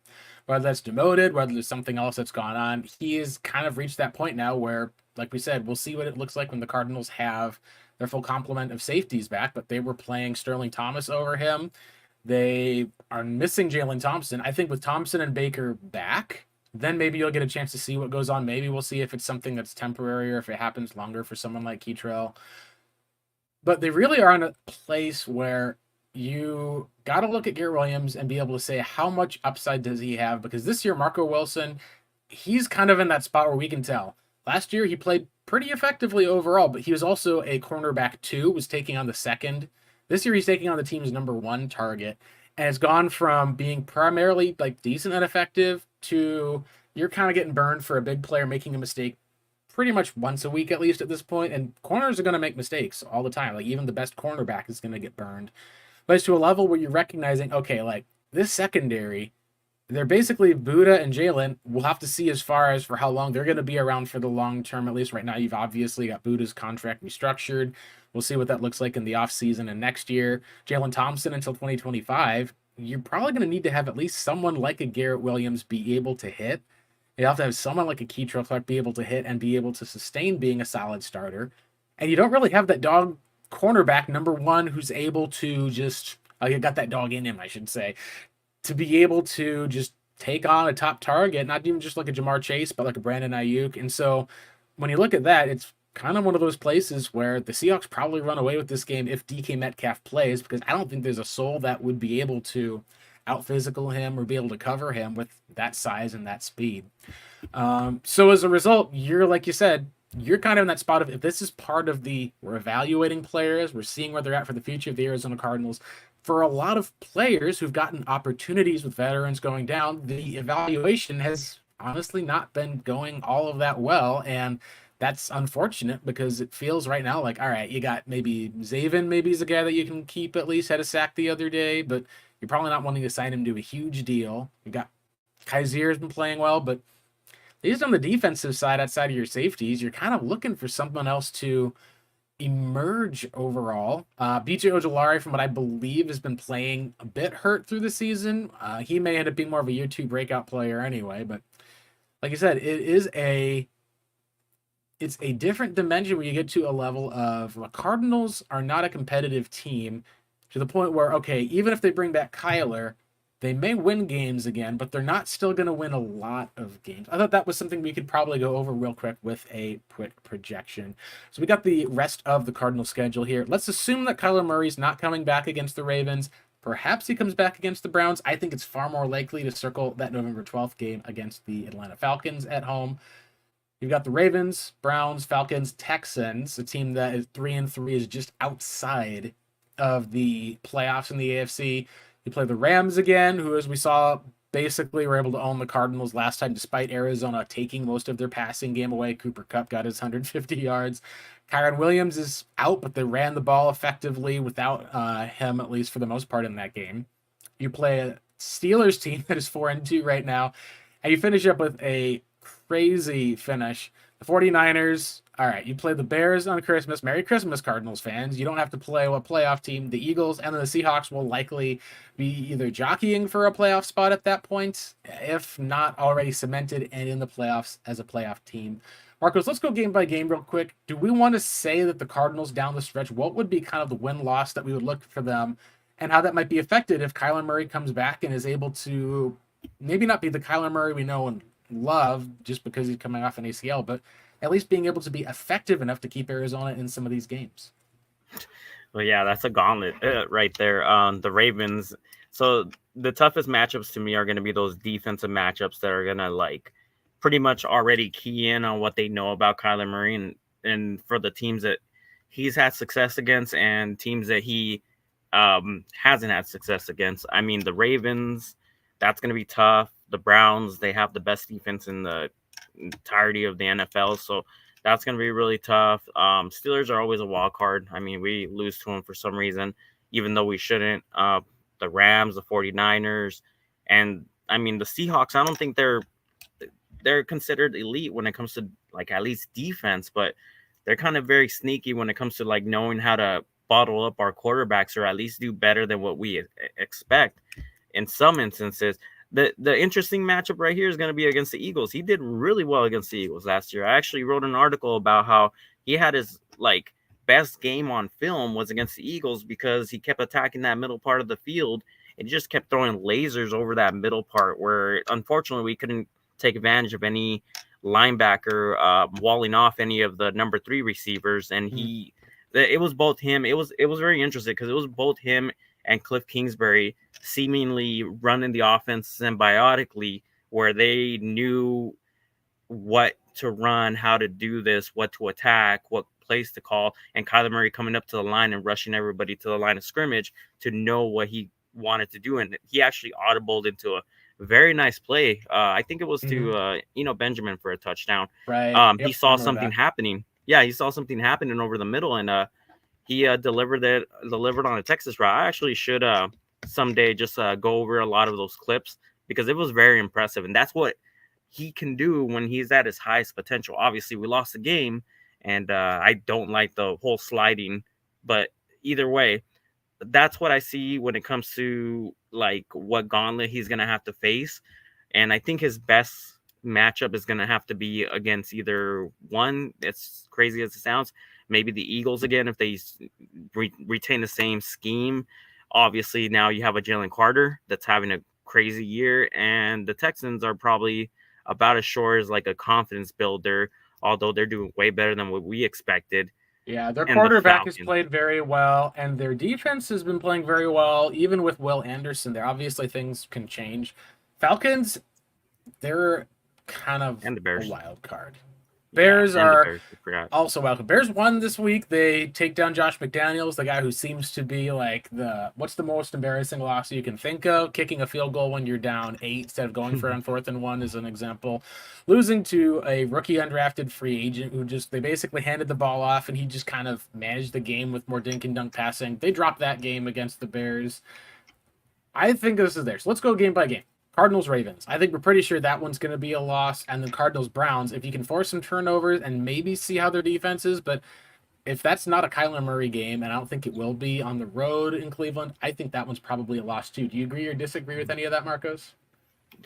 A: Whether that's demoted, whether there's something else that's gone on, he has kind of reached that point now where, like we said, we'll see what it looks like when the Cardinals have their full complement of safeties back. But they were playing Sterling Thomas over him. They are missing Jalen Thompson. I think with Thompson and Baker back, then maybe you'll get a chance to see what goes on. Maybe we'll see if it's something that's temporary or if it happens longer for someone like Keitrell. But they really are in a place where you got to look at Garrett Williams and be able to say how much upside does he have? Because this year, Marco Wilson, he's kind of in that spot where we can tell. Last year, he played pretty effectively overall, but he was also a cornerback 2, was taking on the second. This year, he's taking on the team's number 1 target. And it's gone from being primarily like decent and effective to you're kind of getting burned for a big player making a mistake pretty much once a week at least at this point. And corners are going to make mistakes all the time. Like even the best cornerback is going to get burned. But it's to a level where you're recognizing, okay, like this secondary, they're basically Buddha and Jalen. We'll have to see as far as for how long they're going to be around for the long term. At least right now, you've obviously got Buddha's contract restructured. We'll see what that looks like in the offseason and next year. Jalen Thompson until 2025. You're probably going to need to have at least someone like a Garrett Williams be able to hit. You have to have someone like a Keitrell Clark be able to hit and be able to sustain being a solid starter. And you don't really have that dog cornerback number 1 who's able to just you got that dog in him, I should say, to be able to just take on a top target, not even just like a Jamar Chase, but like a Brandon Ayuk. And so when you look at that, it's kind of one of those places where the Seahawks probably run away with this game if DK Metcalf plays, because I don't think there's a soul that would be able to out-physical him or be able to cover him with that size and that speed. So as a result, you're, like you said, you're kind of in that spot of if this is part of we're evaluating players, we're seeing where they're at for the future of the Arizona Cardinals. For a lot of players who've gotten opportunities with veterans going down, the evaluation has honestly not been going all of that well. And that's unfortunate because it feels right now like, all right, you got maybe Zaven, maybe he's a guy that you can keep at least, had a sack the other day, but you're probably not wanting to sign him to a huge deal. You got Kaiser has been playing well, but at least on the defensive side, outside of your safeties, you're kind of looking for someone else to emerge overall. BJ Ojolari, from what I believe, has been playing a bit hurt through the season. He may end up being more of a year 2 breakout player anyway, but like I said, it's a different dimension where you get to a level of the Cardinals are not a competitive team to the point where, okay, even if they bring back Kyler, they may win games again, but they're not still going to win a lot of games. I thought that was something we could probably go over real quick with a quick projection. So we got the rest of the Cardinal schedule here. Let's assume that Kyler Murray's not coming back against the Ravens. Perhaps he comes back against the Browns. I think it's far more likely to circle that November 12th game against the Atlanta Falcons at home. You've got the Ravens, Browns, Falcons, Texans, a team that is 3-3, is just outside of the playoffs in the AFC. You play the Rams again, who, as we saw, basically were able to own the Cardinals last time, despite Arizona taking most of their passing game away. Cooper Kupp got his 150 yards. Kyron Williams is out, but they ran the ball effectively without him, at least for the most part, in that game. You play a Steelers team that is 4-2 right now, and you finish up with a crazy finish. The 49ers, all right, you play the Bears on Christmas. Merry Christmas, Cardinals fans. You don't have to play a playoff team. The Eagles and the Seahawks will likely be either jockeying for a playoff spot at that point, if not already cemented and in the playoffs as a playoff team. Marcos, let's go game by game real quick. Do we want to say that the Cardinals down the stretch, what would be kind of the win-loss that we would look for them, and how that might be affected if Kyler Murray comes back and is able to maybe not be the Kyler Murray we know and love just because he's coming off an ACL, but at least being able to be effective enough to keep Arizona in some of these games?
B: Well, yeah, that's a gauntlet right there. The Ravens. So the toughest matchups to me are going to be those defensive matchups that are going to like pretty much already key in on what they know about Kyler Murray, and for the teams that he's had success against and teams that he hasn't had success against. I mean, the Ravens, that's going to be tough. The Browns, they have the best defense in the entirety of the NFL, so that's going to be really tough. Steelers are always a wild card. I mean, we lose to them for some reason, even though we shouldn't. The Rams, the 49ers, and I mean, the Seahawks, I don't think they're considered elite when it comes to like at least defense, but they're kind of very sneaky when it comes to like knowing how to bottle up our quarterbacks or at least do better than what we expect in some instances. The interesting matchup right here is going to be against the Eagles. He did really well against the Eagles last year. I actually wrote an article about how he had his like best game on film was against the Eagles because he kept attacking that middle part of the field and just kept throwing lasers over that middle part where unfortunately we couldn't take advantage of any linebacker walling off any of the number 3 receivers. And it was both him. It was very interesting because it was both him and Cliff Kingsbury seemingly running the offense symbiotically, where they knew what to run, how to do this, what to attack, what plays to call, and Kyler Murray coming up to the line and rushing everybody to the line of scrimmage to know what he wanted to do. And he actually audibled into a very nice play. I think it was to Benjamin for a touchdown.
A: Right.
B: He saw something happening. Yeah, he saw something happening over the middle, and he delivered on a Texas route. I actually should someday just go over a lot of those clips because it was very impressive, and that's what he can do when he's at his highest potential. Obviously, we lost the game, and I don't like the whole sliding, but either way, that's what I see when it comes to like what gauntlet he's gonna have to face, and I think his best matchup is gonna have to be against either one. It's crazy as it sounds. Maybe the Eagles again if they retain the same scheme. Obviously, now you have a Jalen Carter that's having a crazy year, and the Texans are probably about as sure as like a confidence builder, although they're doing way better than what we expected.
A: Yeah, their quarterback has played very well, and their defense has been playing very well, even with Will Anderson there. Obviously, things can change. Falcons, they're kind of
B: And the Bears.
A: a wild card. Bears are also welcome. Bears won this week. They take down Josh McDaniels, the guy who seems to be like what's the most embarrassing loss you can think of? Kicking a field goal when you're down 8 instead of going for it on 4th and 1 is an example. Losing to a rookie undrafted free agent who they basically handed the ball off and he just kind of managed the game with more dink and dunk passing. They dropped that game against the Bears. I think this is theirs. So let's go game by game. Cardinals, Ravens. I think we're pretty sure that one's going to be a loss. And then Cardinals, Browns. If you can force some turnovers and maybe see how their defense is, but if that's not a Kyler Murray game, and I don't think it will be on the road in Cleveland, I think that one's probably a loss too. Do you agree or disagree with any of that, Marcos?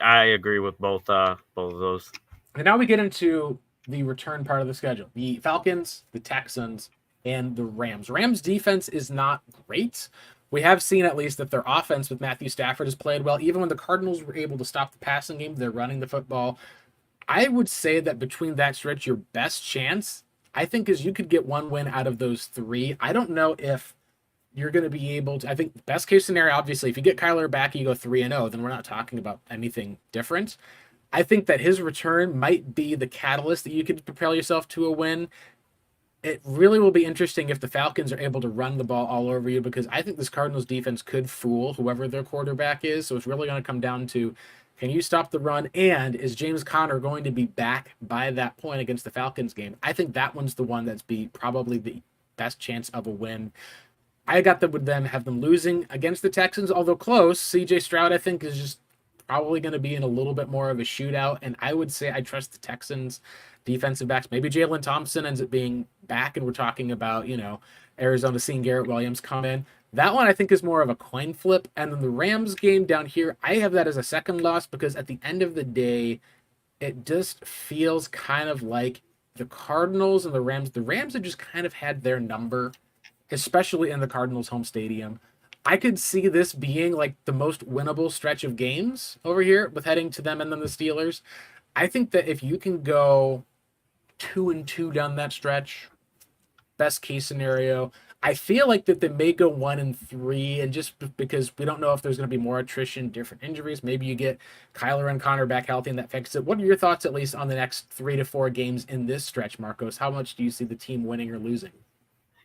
B: I agree with both of those.
A: And now we get into the return part of the schedule. The Falcons, the Texans, and the Rams. Rams defense is not great, We have seen at least that their offense with Matthew Stafford has played well. Even when the Cardinals were able to stop the passing game, they're running the football. I would say that between that stretch, your best chance, I think, is you could get one win out of those three. I don't know if you're going to be able to. I think best case scenario, obviously, if you get Kyler back and you go 3-0, then we're not talking about anything different. I think that his return might be the catalyst that you could propel yourself to a win. It really will be interesting if the Falcons are able to run the ball all over you, because I think this Cardinals defense could fool whoever their quarterback is. So it's really going to come down to, can you stop the run? And is James Conner going to be back by that point against the Falcons game? I think that one's the one that's be probably the best chance of a win. I got them with them have them losing against the Texans, although close. CJ Stroud, I think, is just probably going to be in a little bit more of a shootout. And I would say I trust the Texans defensive backs. Maybe Jalen Thompson ends up being back, and we're talking about, Arizona seeing Garrett Williams come in. That one I think is more of a coin flip. And then the Rams game down here, I have that as a second loss, because at the end of the day, it just feels kind of like the Cardinals and the Rams have just kind of had their number, especially in the Cardinals' home stadium. I could see this being like the most winnable stretch of games over here with heading to them and then the Steelers. I think that if you can go 2-2 down that stretch, best case scenario, I feel like that they may go 1-3, and just because we don't know if there's going to be more attrition, different injuries, maybe you get Kyler and Connor back healthy and that fixes it. What are your thoughts, at least on the next 3 to 4 games in this stretch, Marcos? How much do you see the team winning or losing?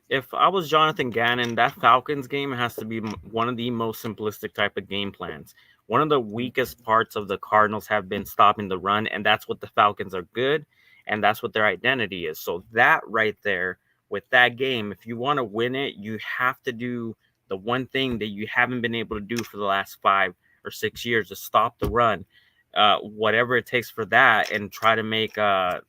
B: If I was Jonathan Gannon, that Falcons game has to be one of the most simplistic type of game plans. One of the weakest parts of the Cardinals have been stopping the run, and that's what the Falcons are good, and that's what their identity is. So that right there, with that game, if you want to win it, you have to do the one thing that you haven't been able to do for the last 5 or 6 years, to stop the run, whatever it takes for that, and try to make I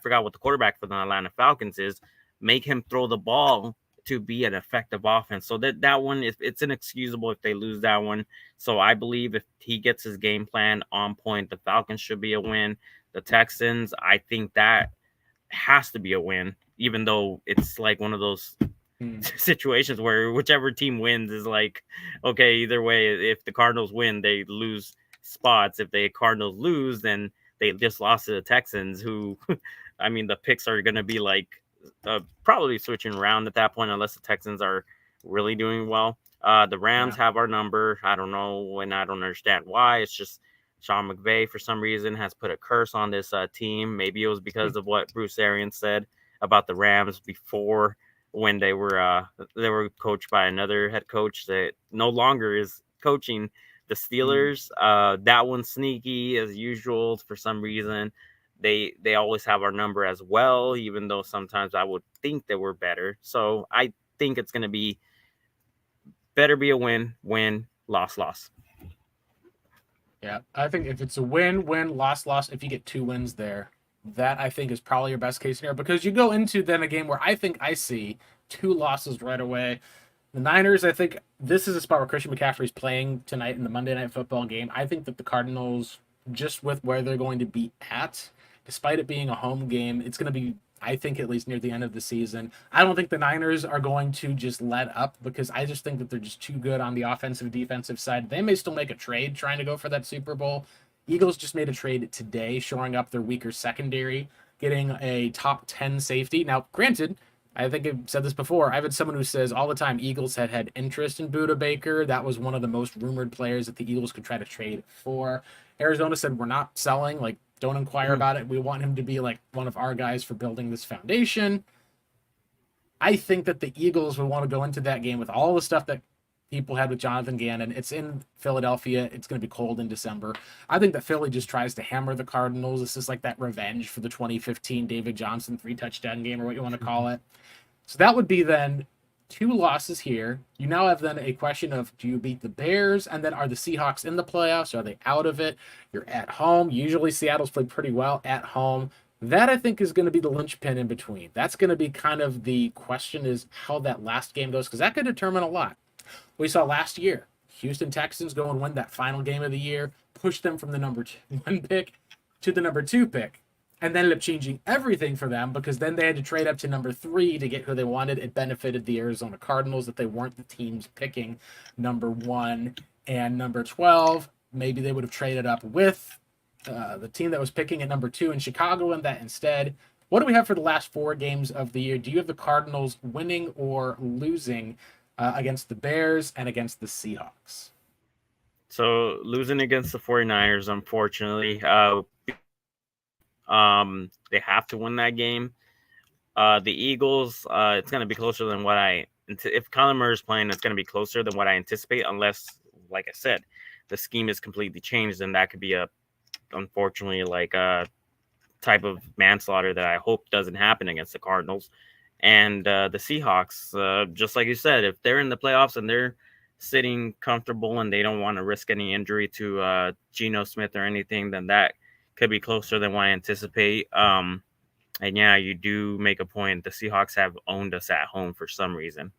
B: forgot what the quarterback for the Atlanta Falcons is, make him throw the ball to be an effective offense. So that one, it's inexcusable if they lose that one. So I believe if he gets his game plan on point, the Falcons should be a win. The Texans, I think that has to be a win, even though it's like one of those situations where whichever team wins is like, okay, either way, if the Cardinals win, they lose spots. If the Cardinals lose, then they just lost to the Texans, who, I mean, the picks are going to be like, probably switching around at that point, unless the Texans are really doing well. The Rams have our number. I don't know, and I don't understand why. It's just Sean McVay, for some reason, has put a curse on this team. Maybe it was because of what Bruce Arians said about the Rams before, when they were coached by another head coach that no longer is coaching the Steelers. That one's sneaky as usual for some reason. They always have our number as well, even though sometimes I would think that we're better. So I think it's going to be better be a win, loss.
A: Yeah, I think if it's a win, loss, if you get 2 wins there, that I think is probably your best case scenario, because you go into then a game where I think I see 2 losses right away. The Niners, I think this is a spot where Christian McCaffrey's playing tonight in the Monday Night Football game. I think that the Cardinals, just with where they're going to be at, despite it being a home game, it's going to be, I think, at least near the end of the season. I don't think the Niners are going to just let up, because I just think that they're just too good on the offensive defensive side. They may still make a trade trying to go for that Super Bowl. Eagles just made a trade today, shoring up their weaker secondary, getting a top 10 safety. Now, granted, I think I've said this before. I've had someone who says all the time Eagles had interest in Buda Baker. That was one of the most rumored players that the Eagles could try to trade for. Arizona said, we're not selling. Like, don't inquire about it. We want him to be like one of our guys for building this foundation. I think that the Eagles would want to go into that game with all the stuff that people had with Jonathan Gannon. It's in Philadelphia. It's going to be cold in December. I think that Philly just tries to hammer the Cardinals. This is like that revenge for the 2015 David Johnson 3-touchdown game, or what you want to call it. So that would be then 2 losses here. You now have then a question of, do you beat the Bears? And then, are the Seahawks in the playoffs? Are they out of it? You're at home. Usually Seattle's played pretty well at home. That, I think, is going to be the linchpin in between. That's going to be kind of the question, is how that last game goes, because that could determine a lot. We saw last year, Houston Texans go and win that final game of the year, push them from the number 1 pick to the number 2 pick. and then ended up changing everything for them because then they had to trade up to number 3 to get who they wanted. It benefited the Arizona Cardinals that they weren't the teams picking number 1 and number 12. Maybe they would have traded up with the team that was picking at number 2 in Chicago and that instead. What do we have for the last 4 games of the year? Do you have the Cardinals winning or losing against the Bears and against the Seahawks?
B: So losing against the 49ers, unfortunately, they have to win that game. The Eagles, it's going to be closer than what if Kyler Murray is playing, it's going to be closer than what I anticipate, unless, like I said, the scheme is completely changed, and that could be unfortunately, like a type of manslaughter that I hope doesn't happen against the Cardinals. And the Seahawks, just like you said, if they're in the playoffs and they're sitting comfortable and they don't want to risk any injury to Geno Smith or anything, then that could be closer than what I anticipate. And yeah, you do make a point. The Seahawks have owned us at home for some reason.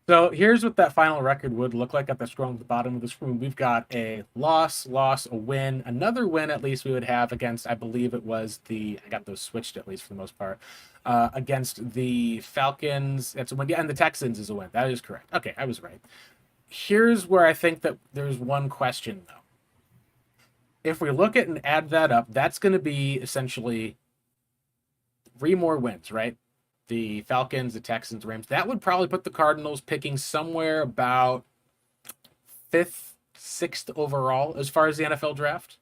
A: So here's what that final record would look like at the scroll at the bottom of the screen. We've got a loss, a win, another win at least we would have against, I believe it was I got those switched at least for the most part, against the Falcons. It's a win. Yeah, and the Texans is a win. That is correct. Okay, I was right. Here's where I think that there's one question, though. If we look at and add that up, that's going to be essentially 3 more wins, right? The Falcons, the Texans, Rams. That would probably put the Cardinals picking somewhere about 5th, 6th overall as far as the NFL draft.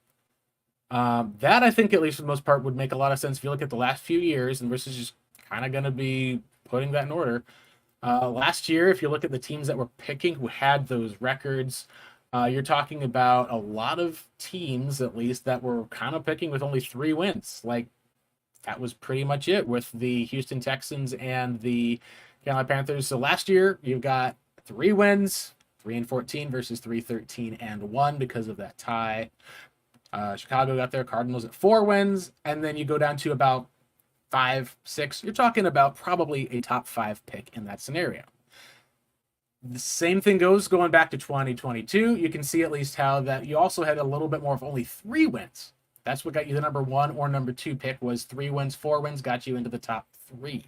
A: That I think, at least for the most part, would make a lot of sense if you look at the last few years, and this is just kind of going to be putting that in order. Last year, if you look at the teams that were picking who had those records, you're talking about a lot of teams, at least, that were kind of picking with only 3 wins. Like, that was pretty much it with the Houston Texans and the Carolina Panthers. So last year, you've got 3 wins, 3-14 versus 3-13-1 because of that tie. Chicago got their Cardinals at 4 wins, and then you go down to about 5, 6. You're talking about probably a top 5 pick in that scenario. The same thing goes going back to 2022. You can see at least how that you also had a little bit more of only 3 wins. That's what got you the number 1 or number 2 pick was 3 wins, 4 wins got you into the top 3.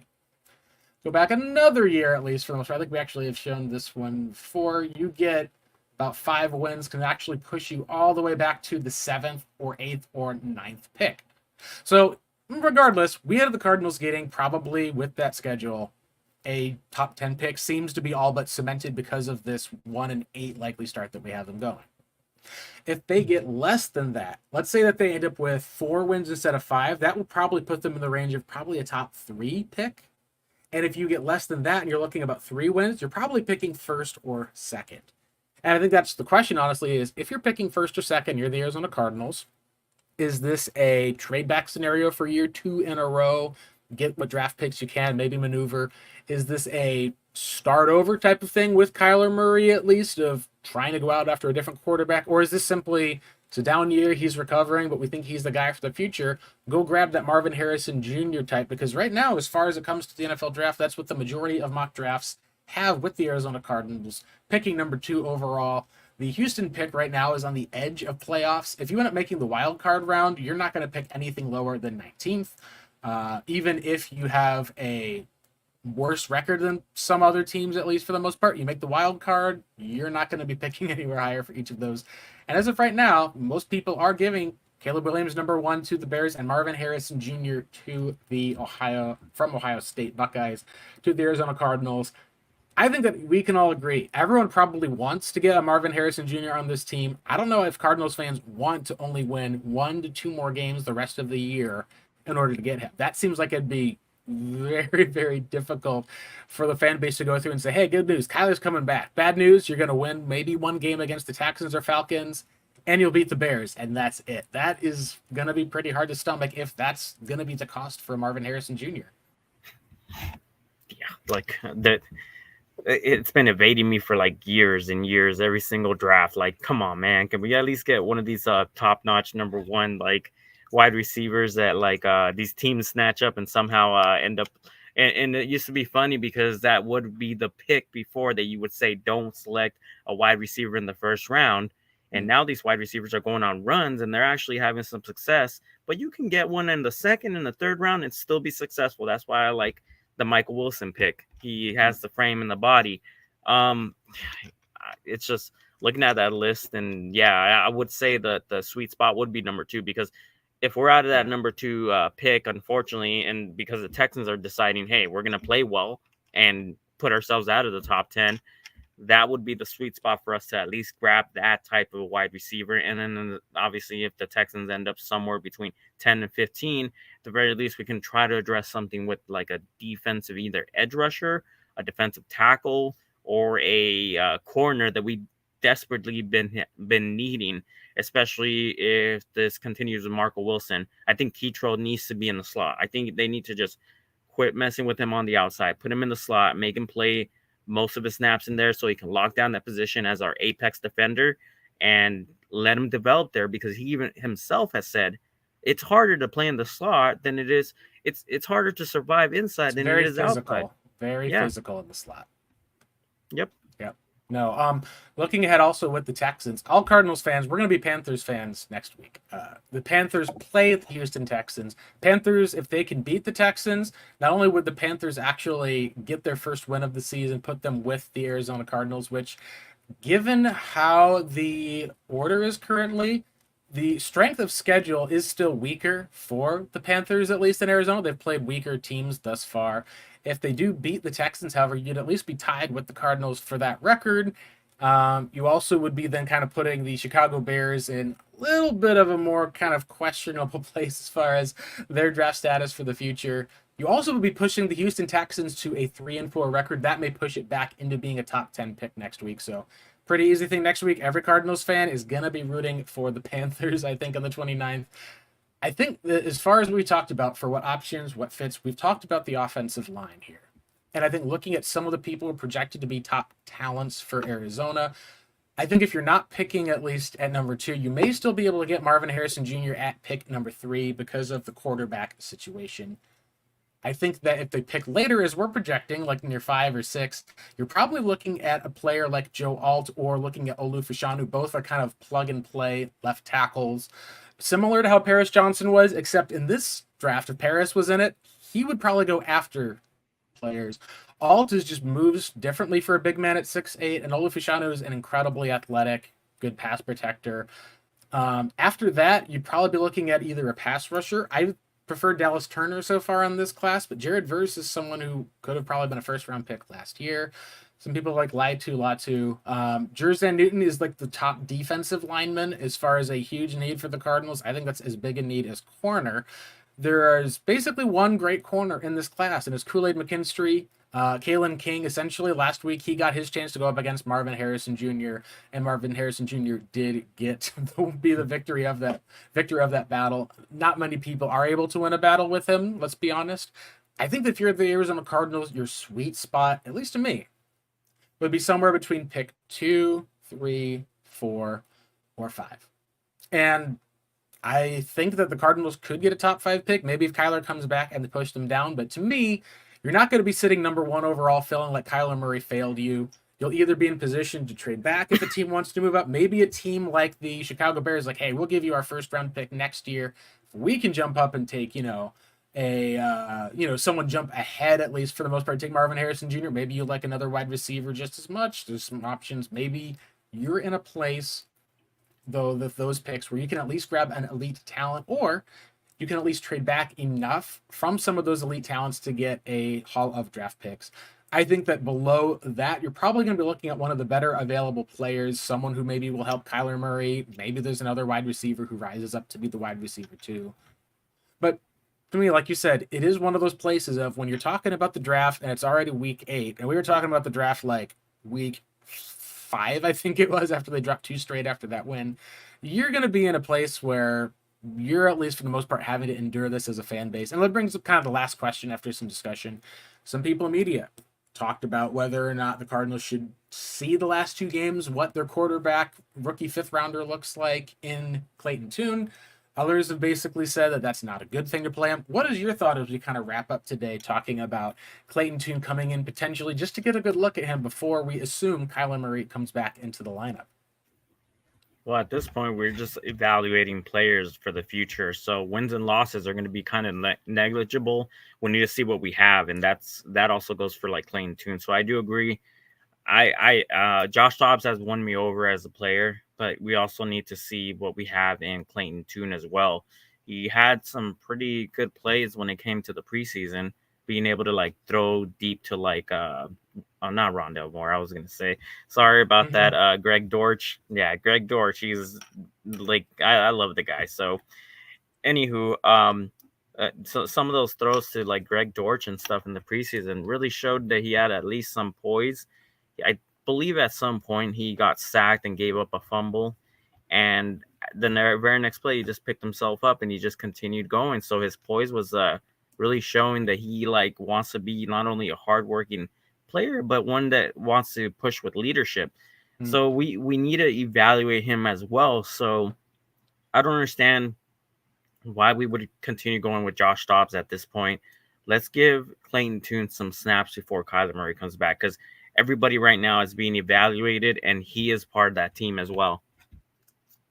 A: Go back another year at least for the most part. I think we actually have shown this one before. You get about 5 wins can actually push you all the way back to the 7th or 8th or 9th pick. So regardless, we had the Cardinals getting probably with that schedule a top 10 pick. Seems to be all but cemented because of this 1-8 likely start that we have them going. If they get less than that, let's say that they end up with 4 wins instead of 5, that would probably put them in the range of probably a top 3 pick. And if you get less than that and you're looking about 3 wins, you're probably picking 1st or 2nd. And I think that's the question, honestly, is if you're picking 1st or 2nd, you're the Arizona Cardinals. Is this a trade back scenario for year 2 in a row? Get what draft picks you can, maybe maneuver. Is this a start over type of thing with Kyler Murray, at least, of trying to go out after a different quarterback? Or is this simply, it's a down year, he's recovering, but we think he's the guy for the future? Go grab that Marvin Harrison Jr. type, because right now, as far as it comes to the NFL draft, that's what the majority of mock drafts have with the Arizona Cardinals, picking number 2 overall. The Houston pick right now is on the edge of playoffs. If you end up making the wild card round, you're not going to pick anything lower than 19th. Even if you have a worse record than some other teams, at least for the most part, you make the wild card, you're not going to be picking anywhere higher for each of those. And as of right now, most people are giving Caleb Williams number 1 to the Bears and Marvin Harrison Jr. to the Ohio State Buckeyes to the Arizona Cardinals. I think that we can all agree. Everyone probably wants to get a Marvin Harrison Jr. on this team. I don't know if Cardinals fans want to only win 1 to 2 more games the rest of the year in order to get him. That seems like it'd be very, very difficult for the fan base to go through and say, hey, good news, Kyler's coming back. Bad news, you're going to win maybe 1 game against the Texans or Falcons, and you'll beat the Bears, and that's it. That is going to be pretty hard to stomach if that's going to be the cost for Marvin Harrison Jr.
B: Yeah, like that. It's been evading me for like years and years, every single draft. Like, come on, man. Can we at least get one of these top-notch number 1 like wide receivers that like these teams snatch up and somehow end up and it used to be funny because that would be the pick before that you would say don't select a wide receiver in the 1st round. And now these wide receivers are going on runs and they're actually having some success. But you can get one in the second and the third round and still be successful. That's why I like the Michael Wilson pick. He has the frame and the body. Um, it's just looking at that list, and yeah, I would say that the sweet spot would be number 2, because if we're out of that number 2 pick, unfortunately, and because the Texans are deciding, hey, we're going to play well and put ourselves out of the top 10, that would be the sweet spot for us to at least grab that type of wide receiver. And then obviously if the Texans end up somewhere between 10 and 15, at the very least we can try to address something with like a defensive either edge rusher, a defensive tackle, or a corner that we desperately been needing, especially if this continues with Marco Wilson. I think Keytro needs to be in the slot. I think they need to just quit messing with him on the outside, put him in the slot, make him play most of his snaps in there so he can lock down that position as our apex defender and let him develop there, because he even himself has said it's harder to play in the slot than it is. It's harder to survive inside than it is outside.
A: Very physical in the slot.
B: Yep.
A: No, looking ahead also with the Texans, all Cardinals fans, we're going to be Panthers fans next week. The Panthers play the Houston Texans. Panthers, if they can beat the Texans, not only would the Panthers actually get their first win of the season, put them with the Arizona Cardinals, which, given how the order is currently, the strength of schedule is still weaker for the Panthers, at least in Arizona. They've played weaker teams thus far. If they do beat the Texans, however, you'd at least be tied with the Cardinals for that record. You also would be then kind of putting the Chicago Bears in a little bit of a more kind of questionable place as far as their draft status for the future. You also would be pushing the Houston Texans to a 3-4 record. That may push it back into being a top 10 pick next week. So pretty easy thing next week. Every Cardinals fan is going to be rooting for the Panthers, I think, on the 29th. I think that as far as we talked about for what options, what fits, we've talked about the offensive line here. And I think looking at some of the people who are projected to be top talents for Arizona, I think if you're not picking at least at number 2, you may still be able to get Marvin Harrison Jr. at pick number 3 because of the quarterback situation. I think that if they pick later, as we're projecting, like near 5 or 6, you're probably looking at a player like Joe Alt or looking at Olu Fashanu. Both are kind of plug-and-play left tackles. Similar to how Paris Johnson was, except in this draft, if Paris was in it, he would probably go after players. Alt is just moves differently for a big man at 6'8", and Olufashanu is an incredibly athletic, good pass protector. After that, you'd probably be looking at either a pass rusher. I prefer Dallas Turner so far on this class, but Jared Verse is someone who could have probably been a first-round pick last year. Some people like Latu. Jerzan Newton is like the top defensive lineman as far as a huge need for the Cardinals. I think that's as big a need as corner. There is basically one great corner in this class, and it's Kool-Aid McKinstry. Kalen King, essentially, last week he got his chance to go up against Marvin Harrison Jr., and Marvin Harrison Jr. did get be the victor of that battle. Not many people are able to win a battle with him, let's be honest. I think that if you're the Arizona Cardinals, your sweet spot, at least to me, would be somewhere between pick 2, 3, 4, or 5. And I think that the Cardinals could get a top 5 pick, maybe if Kyler comes back and they push them down. But to me, you're not going to be sitting number 1 overall feeling like Kyler Murray failed you. You'll either be in position to trade back if a team wants to move up. Maybe a team like the Chicago Bears, like, hey, we'll give you our first-round pick next year. We can jump up and take, someone jump ahead, at least for the most part, take Marvin Harrison Jr. Maybe you like another wide receiver just as much. There's some options. Maybe you're in a place, though, with those picks where you can at least grab an elite talent, or you can at least trade back enough from some of those elite talents to get a haul of draft picks. I think that below that, you're probably going to be looking at one of the better available players, someone who maybe will help Kyler Murray. Maybe there's another wide receiver who rises up to be the wide receiver too. But to me, like you said, it is one of those places of when you're talking about the draft and it's already week 8, and we were talking about the draft like week 5, I think it was, after they dropped 2 straight after that win, you're going to be in a place where you're, at least for the most part, having to endure this as a fan base. And that brings up kind of the last question after some discussion. Some people in media talked about whether or not the Cardinals should see the last 2 games, what their quarterback, rookie 5th rounder looks like in Clayton Tune. Others have basically said that that's not a good thing to play him. What is your thought as we kind of wrap up today talking about Clayton Tune coming in potentially just to get a good look at him before we assume Kyler Murray comes back into the lineup?
B: Well, at this point, we're just evaluating players for the future. So wins and losses are going to be kind of negligible. We need to see what we have, and that also goes for like Clayton Tune. So I do agree. Josh Dobbs has won me over as a player, but we also need to see what we have in Clayton Tune as well. He had some pretty good plays when it came to the preseason, being able to like throw deep to like not Rondell Moore. I was gonna say sorry about that.
A: Mhm.
B: Greg Dortch. Yeah, Greg Dortch. He's like I love the guy. So anywho, so some of those throws to like Greg Dortch and stuff in the preseason really showed that he had at least some poise. I believe at some point he got sacked and gave up a fumble, and the very next play he just picked himself up and he just continued going. So his poise was really showing that he like wants to be not only a hardworking player but one that wants to push with leadership.
A: Mm.
B: So we need to evaluate him as well. So I don't understand why we would continue going with Josh Dobbs at this point. Let's give Clayton Tune some snaps before Kyler Murray comes back, because everybody right now is being evaluated and he is part of that team as well.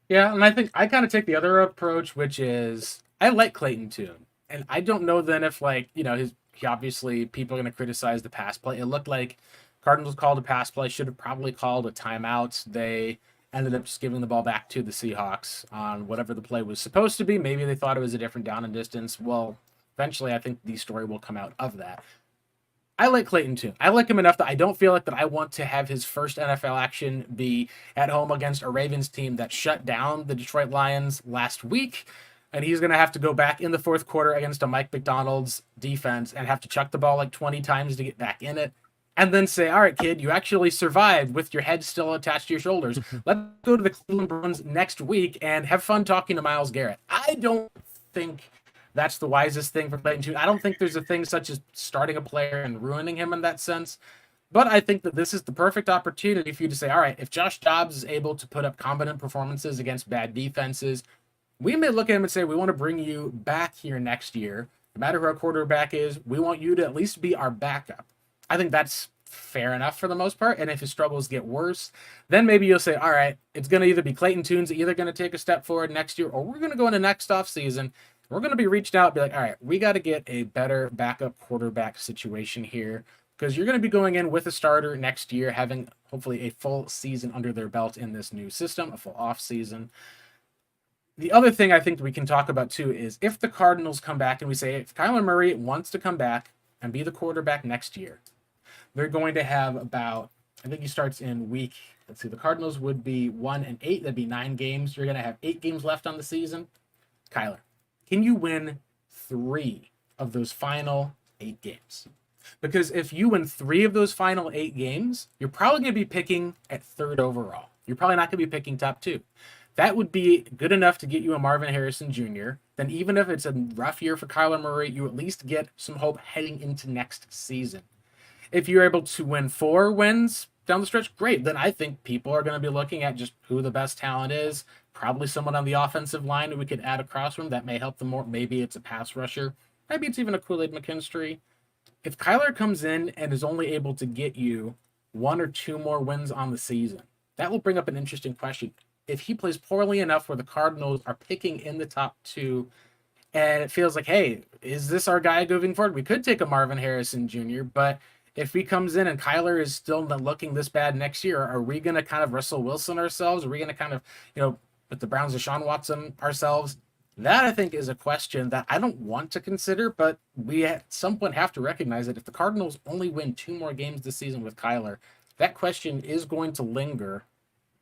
A: Yeah, and I think I kind of take the other approach, which is I like Clayton Tune, and I don't know then if like he obviously people are going to criticize the pass play. It looked like Cardinals called a pass play, should have probably called a timeout. They ended up just giving the ball back to the Seahawks on whatever the play was supposed to be. Maybe they thought it was a different down and distance. Well, eventually, I think the story will come out of that. I like Clayton too. I like him enough that I don't feel like that I want to have his first NFL action be at home against a Ravens team that shut down the Detroit Lions last week. And he's going to have to go back in the fourth quarter against a Mike McDonald's defense and have to chuck the ball like 20 times to get back in it. And then say, all right, kid, you actually survived with your head still attached to your shoulders. Let's go to the Cleveland Browns next week and have fun talking to Myles Garrett. I don't think that's the wisest thing for Clayton Tune. I don't think there's a thing such as starting a player and ruining him in that sense. But I think that this is the perfect opportunity for you to say, all right, if Josh Dobbs is able to put up competent performances against bad defenses, we may look at him and say, we want to bring you back here next year. No matter who our quarterback is, we want you to at least be our backup. I think that's fair enough for the most part. And if his struggles get worse, then maybe you'll say, all right, it's going to either be Clayton Tune's either going to take a step forward next year, or we're going to go into next offseason. We're going to be reached out, be like, all right, we got to get a better backup quarterback situation here, because you're going to be going in with a starter next year, having hopefully a full season under their belt in this new system, a full off season. The other thing I think we can talk about too is if the Cardinals come back and we say, if Kyler Murray wants to come back and be the quarterback next year, they're going to have about, I think he starts in week, let's see, the Cardinals would be 1-8. That'd be 9 games. You're going to have 8 games left on the season. Kyler, can you win 3 of those final 8 games? Because if you win 3 of those final 8 games, you're probably going to be picking at 3rd overall. You're probably not going to be picking top 2. That would be good enough to get you a Marvin Harrison Jr. Then even if it's a rough year for Kyler Murray, you at least get some hope heading into next season. If you're able to win 4 wins down the stretch, great. Then I think people are going to be looking at just who the best talent is. Probably someone on the offensive line that we could add across from that may help them more. Maybe it's a pass rusher. Maybe it's even a Kool-Aid McKinstry. If Kyler comes in and is only able to get you 1 or 2 more wins on the season, that will bring up an interesting question. If he plays poorly enough where the Cardinals are picking in the top 2, and it feels like, hey, is this our guy moving forward? We could take a Marvin Harrison Jr., but if he comes in and Kyler is still not looking this bad next year, are we going to kind of Russell Wilson ourselves? Are we going to kind of, with the Browns of Sean Watson ourselves? That I think is a question that I don't want to consider, but we at some point have to recognize that if the Cardinals only win 2 more games this season with Kyler, that question is going to linger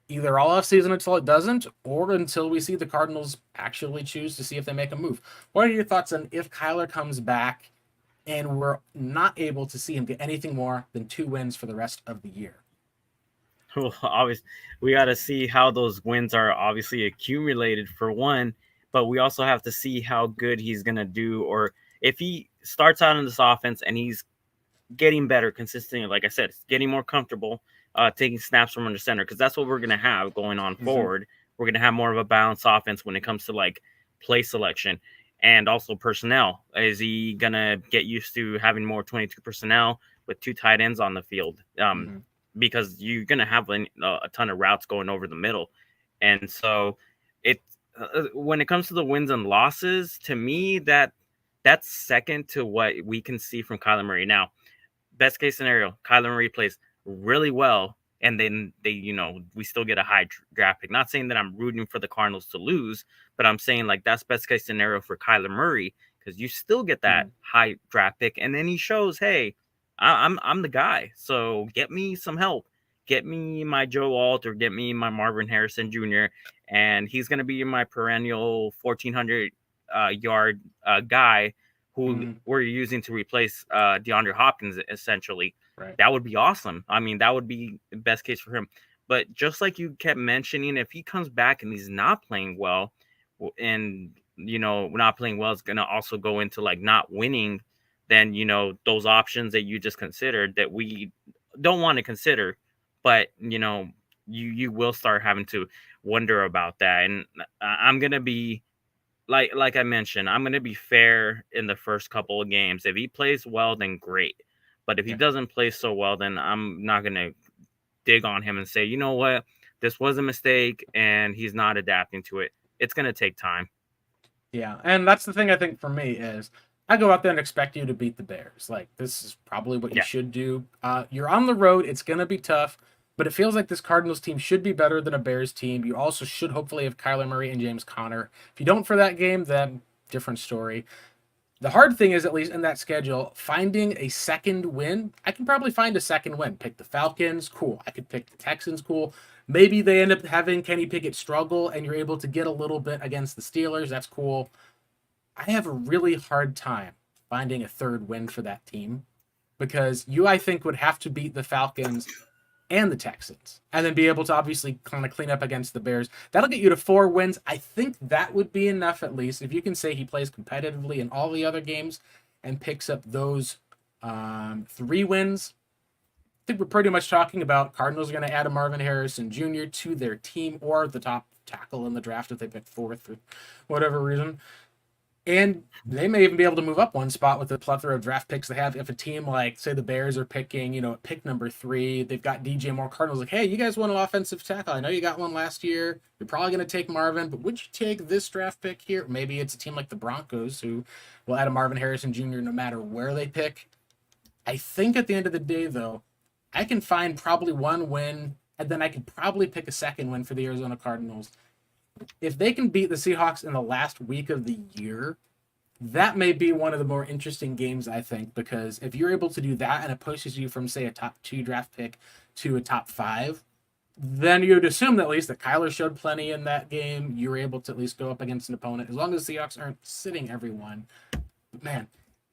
A: either all off season until it doesn't, or until we see the Cardinals actually choose to see if they make a move. What are your thoughts on if Kyler comes back and we're not able to see him get anything more than 2 wins for the rest of the year?
B: Well, obviously, we got to see how those wins are obviously accumulated for one, but we also have to see how good he's going to do, or if he starts out in this offense and he's getting better consistently, like I said, getting more comfortable, taking snaps from under center, because that's what we're going to have going on forward. We're going to have more of a balanced offense when it comes to like play selection and also personnel. Is he going to get used to having more 22 personnel with 2 tight ends on the field?
A: Mm-hmm.
B: Because you're going to have a ton of routes going over the middle. And so it when it comes to the wins and losses, to me that's second to what we can see from Kyler Murray. Now, best case scenario, Kyler Murray plays really well, and then we still get a high draft pick. Not saying that I'm rooting for the Cardinals to lose, but I'm saying like that's best case scenario for Kyler Murray because you still get that
A: Mhm.
B: high draft pick, and then he shows, hey, I'm the guy. So get me some help. Get me my Joe Alt or get me my Marvin Harrison Jr. And he's going to be my perennial 1,400 yard guy who
A: Mhm.
B: we're using to replace DeAndre Hopkins, essentially.
A: Right.
B: That would be awesome. I mean, that would be the best case for him. But just like you kept mentioning, if he comes back and he's not playing well, and not playing well is going to also go into like not winning, then those options that you just considered that we don't want to consider, but you will start having to wonder about that. And I'm gonna be like I mentioned, I'm gonna be fair in the first couple of games. If he plays well, then great. But if he
A: Yeah.
B: doesn't play so well, then I'm not gonna dig on him and say, you know what, this was a mistake and he's not adapting to it. It's gonna take time.
A: Yeah, and that's the thing I think for me is I go out there and expect you to beat the Bears. Like this is probably what you
B: Yeah.
A: should do. You're on the road; it's gonna be tough, but it feels like this Cardinals team should be better than a Bears team. You also should hopefully have Kyler Murray and James Conner. If you don't for that game, then different story. The hard thing is, at least in that schedule, finding a second win. I can probably find a second win. Pick the Falcons, cool. I could pick the Texans, cool. Maybe they end up having Kenny Pickett struggle, and you're able to get a little bit against the Steelers. That's cool. I have a really hard time finding a third win for that team because you, I think, would have to beat the Falcons and the Texans and then be able to obviously kind of clean up against the Bears. That'll get you to 4 wins. I think that would be enough at least if you can say he plays competitively in all the other games and picks up those 3 wins. I think we're pretty much talking about Cardinals are going to add a Marvin Harrison Jr. to their team or the top tackle in the draft if they pick fourth for whatever reason. And they may even be able to move up one spot with the plethora of draft picks they have. If a team like, say, the Bears are picking, at pick number 3, they've got DJ Moore. Cardinals like, hey, you guys want an offensive tackle? I know you got one last year. You're probably going to take Marvin, but would you take this draft pick here? Maybe it's a team like the Broncos who will add a Marvin Harrison Jr. no matter where they pick. I think at the end of the day, though, I can find probably one win, and then I could probably pick a second win for the Arizona Cardinals. If they can beat the Seahawks in the last week of the year, that may be one of the more interesting games, I think, because if you're able to do that and it pushes you from, say, a top 2 draft pick to a top 5, then you'd assume at least that Kyler showed plenty in that game. You were able to at least go up against an opponent, as long as the Seahawks aren't sitting everyone. But man,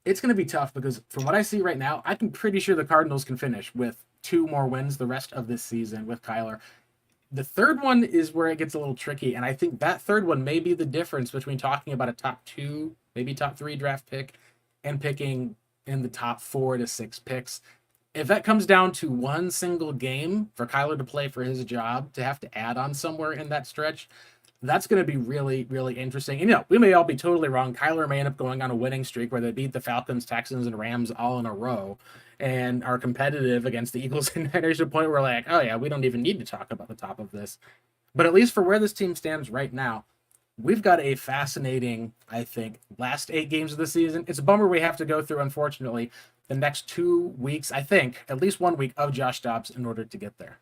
A: it's going to be tough because from what I see right now, I'm pretty sure the Cardinals can finish with 2 more wins the rest of this season with Kyler. The third one is where it gets a little tricky, and I think that third one may be the difference between talking about a top 2, maybe top 3 draft pick and picking in the top 4 to 6 picks. If that comes down to one single game for Kyler to play for his job, to have to add on somewhere in that stretch, that's going to be really, really interesting. And, we may all be totally wrong. Kyler may end up going on a winning streak where they beat the Falcons, Texans, and Rams all in a row and are competitive against the Eagles and Niners to the point where, like, oh, yeah, we don't even need to talk about the top of this. But at least for where this team stands right now, we've got a fascinating, I think, last 8 games of the season. It's a bummer we have to go through, unfortunately, the next 2 weeks, I think, at least 1 week of Josh Dobbs in order to get there.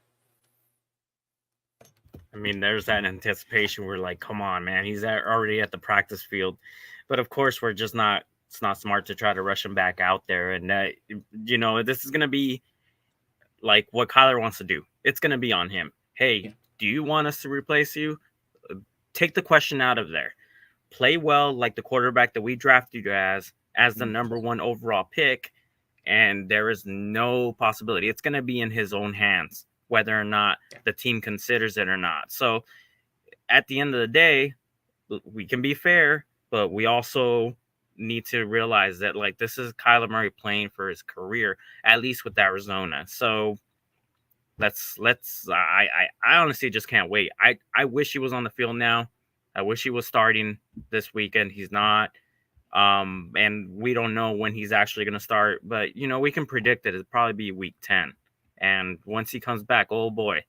B: I mean, there's that anticipation. We're like, come on, man, he's already at the practice field. But of course, we're just not. It's not smart to try to rush him back out there. And this is gonna be like what Kyler wants to do. It's gonna be on him. Hey,
A: Yeah.
B: do you want us to replace you? Take the question out of there. Play well like the quarterback that we drafted you as the number 1 overall pick, and there is no possibility. It's going to be in his own hands, whether or not the team considers it or not. So at the end of the day, we can be fair, but we also need to realize that like this is Kyler Murray playing for his career, at least with Arizona. So I honestly just can't wait. I wish he was on the field now. I wish he was starting this weekend. He's not. And we don't know when he's actually going to start, but we can predict it. It'll probably be week 10. And once he comes back, oh boy,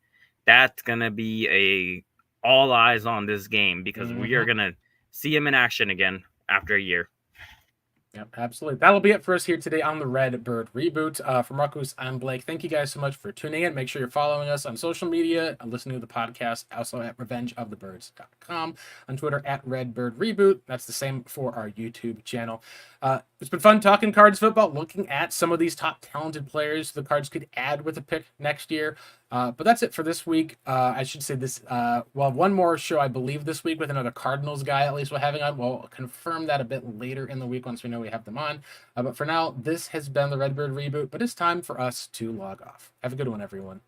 B: that's going to be a all eyes on this game because we are
A: Mhm.
B: going to see him in action again after a year.
A: Yep, absolutely. That'll be it for us here today on the Red Bird Reboot. From Ruckus, I'm Blake. Thank you guys so much for tuning in. Make sure you're following us on social media and listening to the podcast, also at revengeofthebirds.com, on Twitter at Red Bird Reboot. That's the same for our YouTube channel. It's been fun talking Cards football, looking at some of these top talented players the Cards could add with a pick next year. But that's it for this week. I should say this. We'll have one more show, I believe, this week with another Cardinals guy. At least we're having on. We'll confirm that a bit later in the week once we know we have them on. But for now, this has been the Redbird Reboot. But it's time for us to log off. Have a good one, everyone.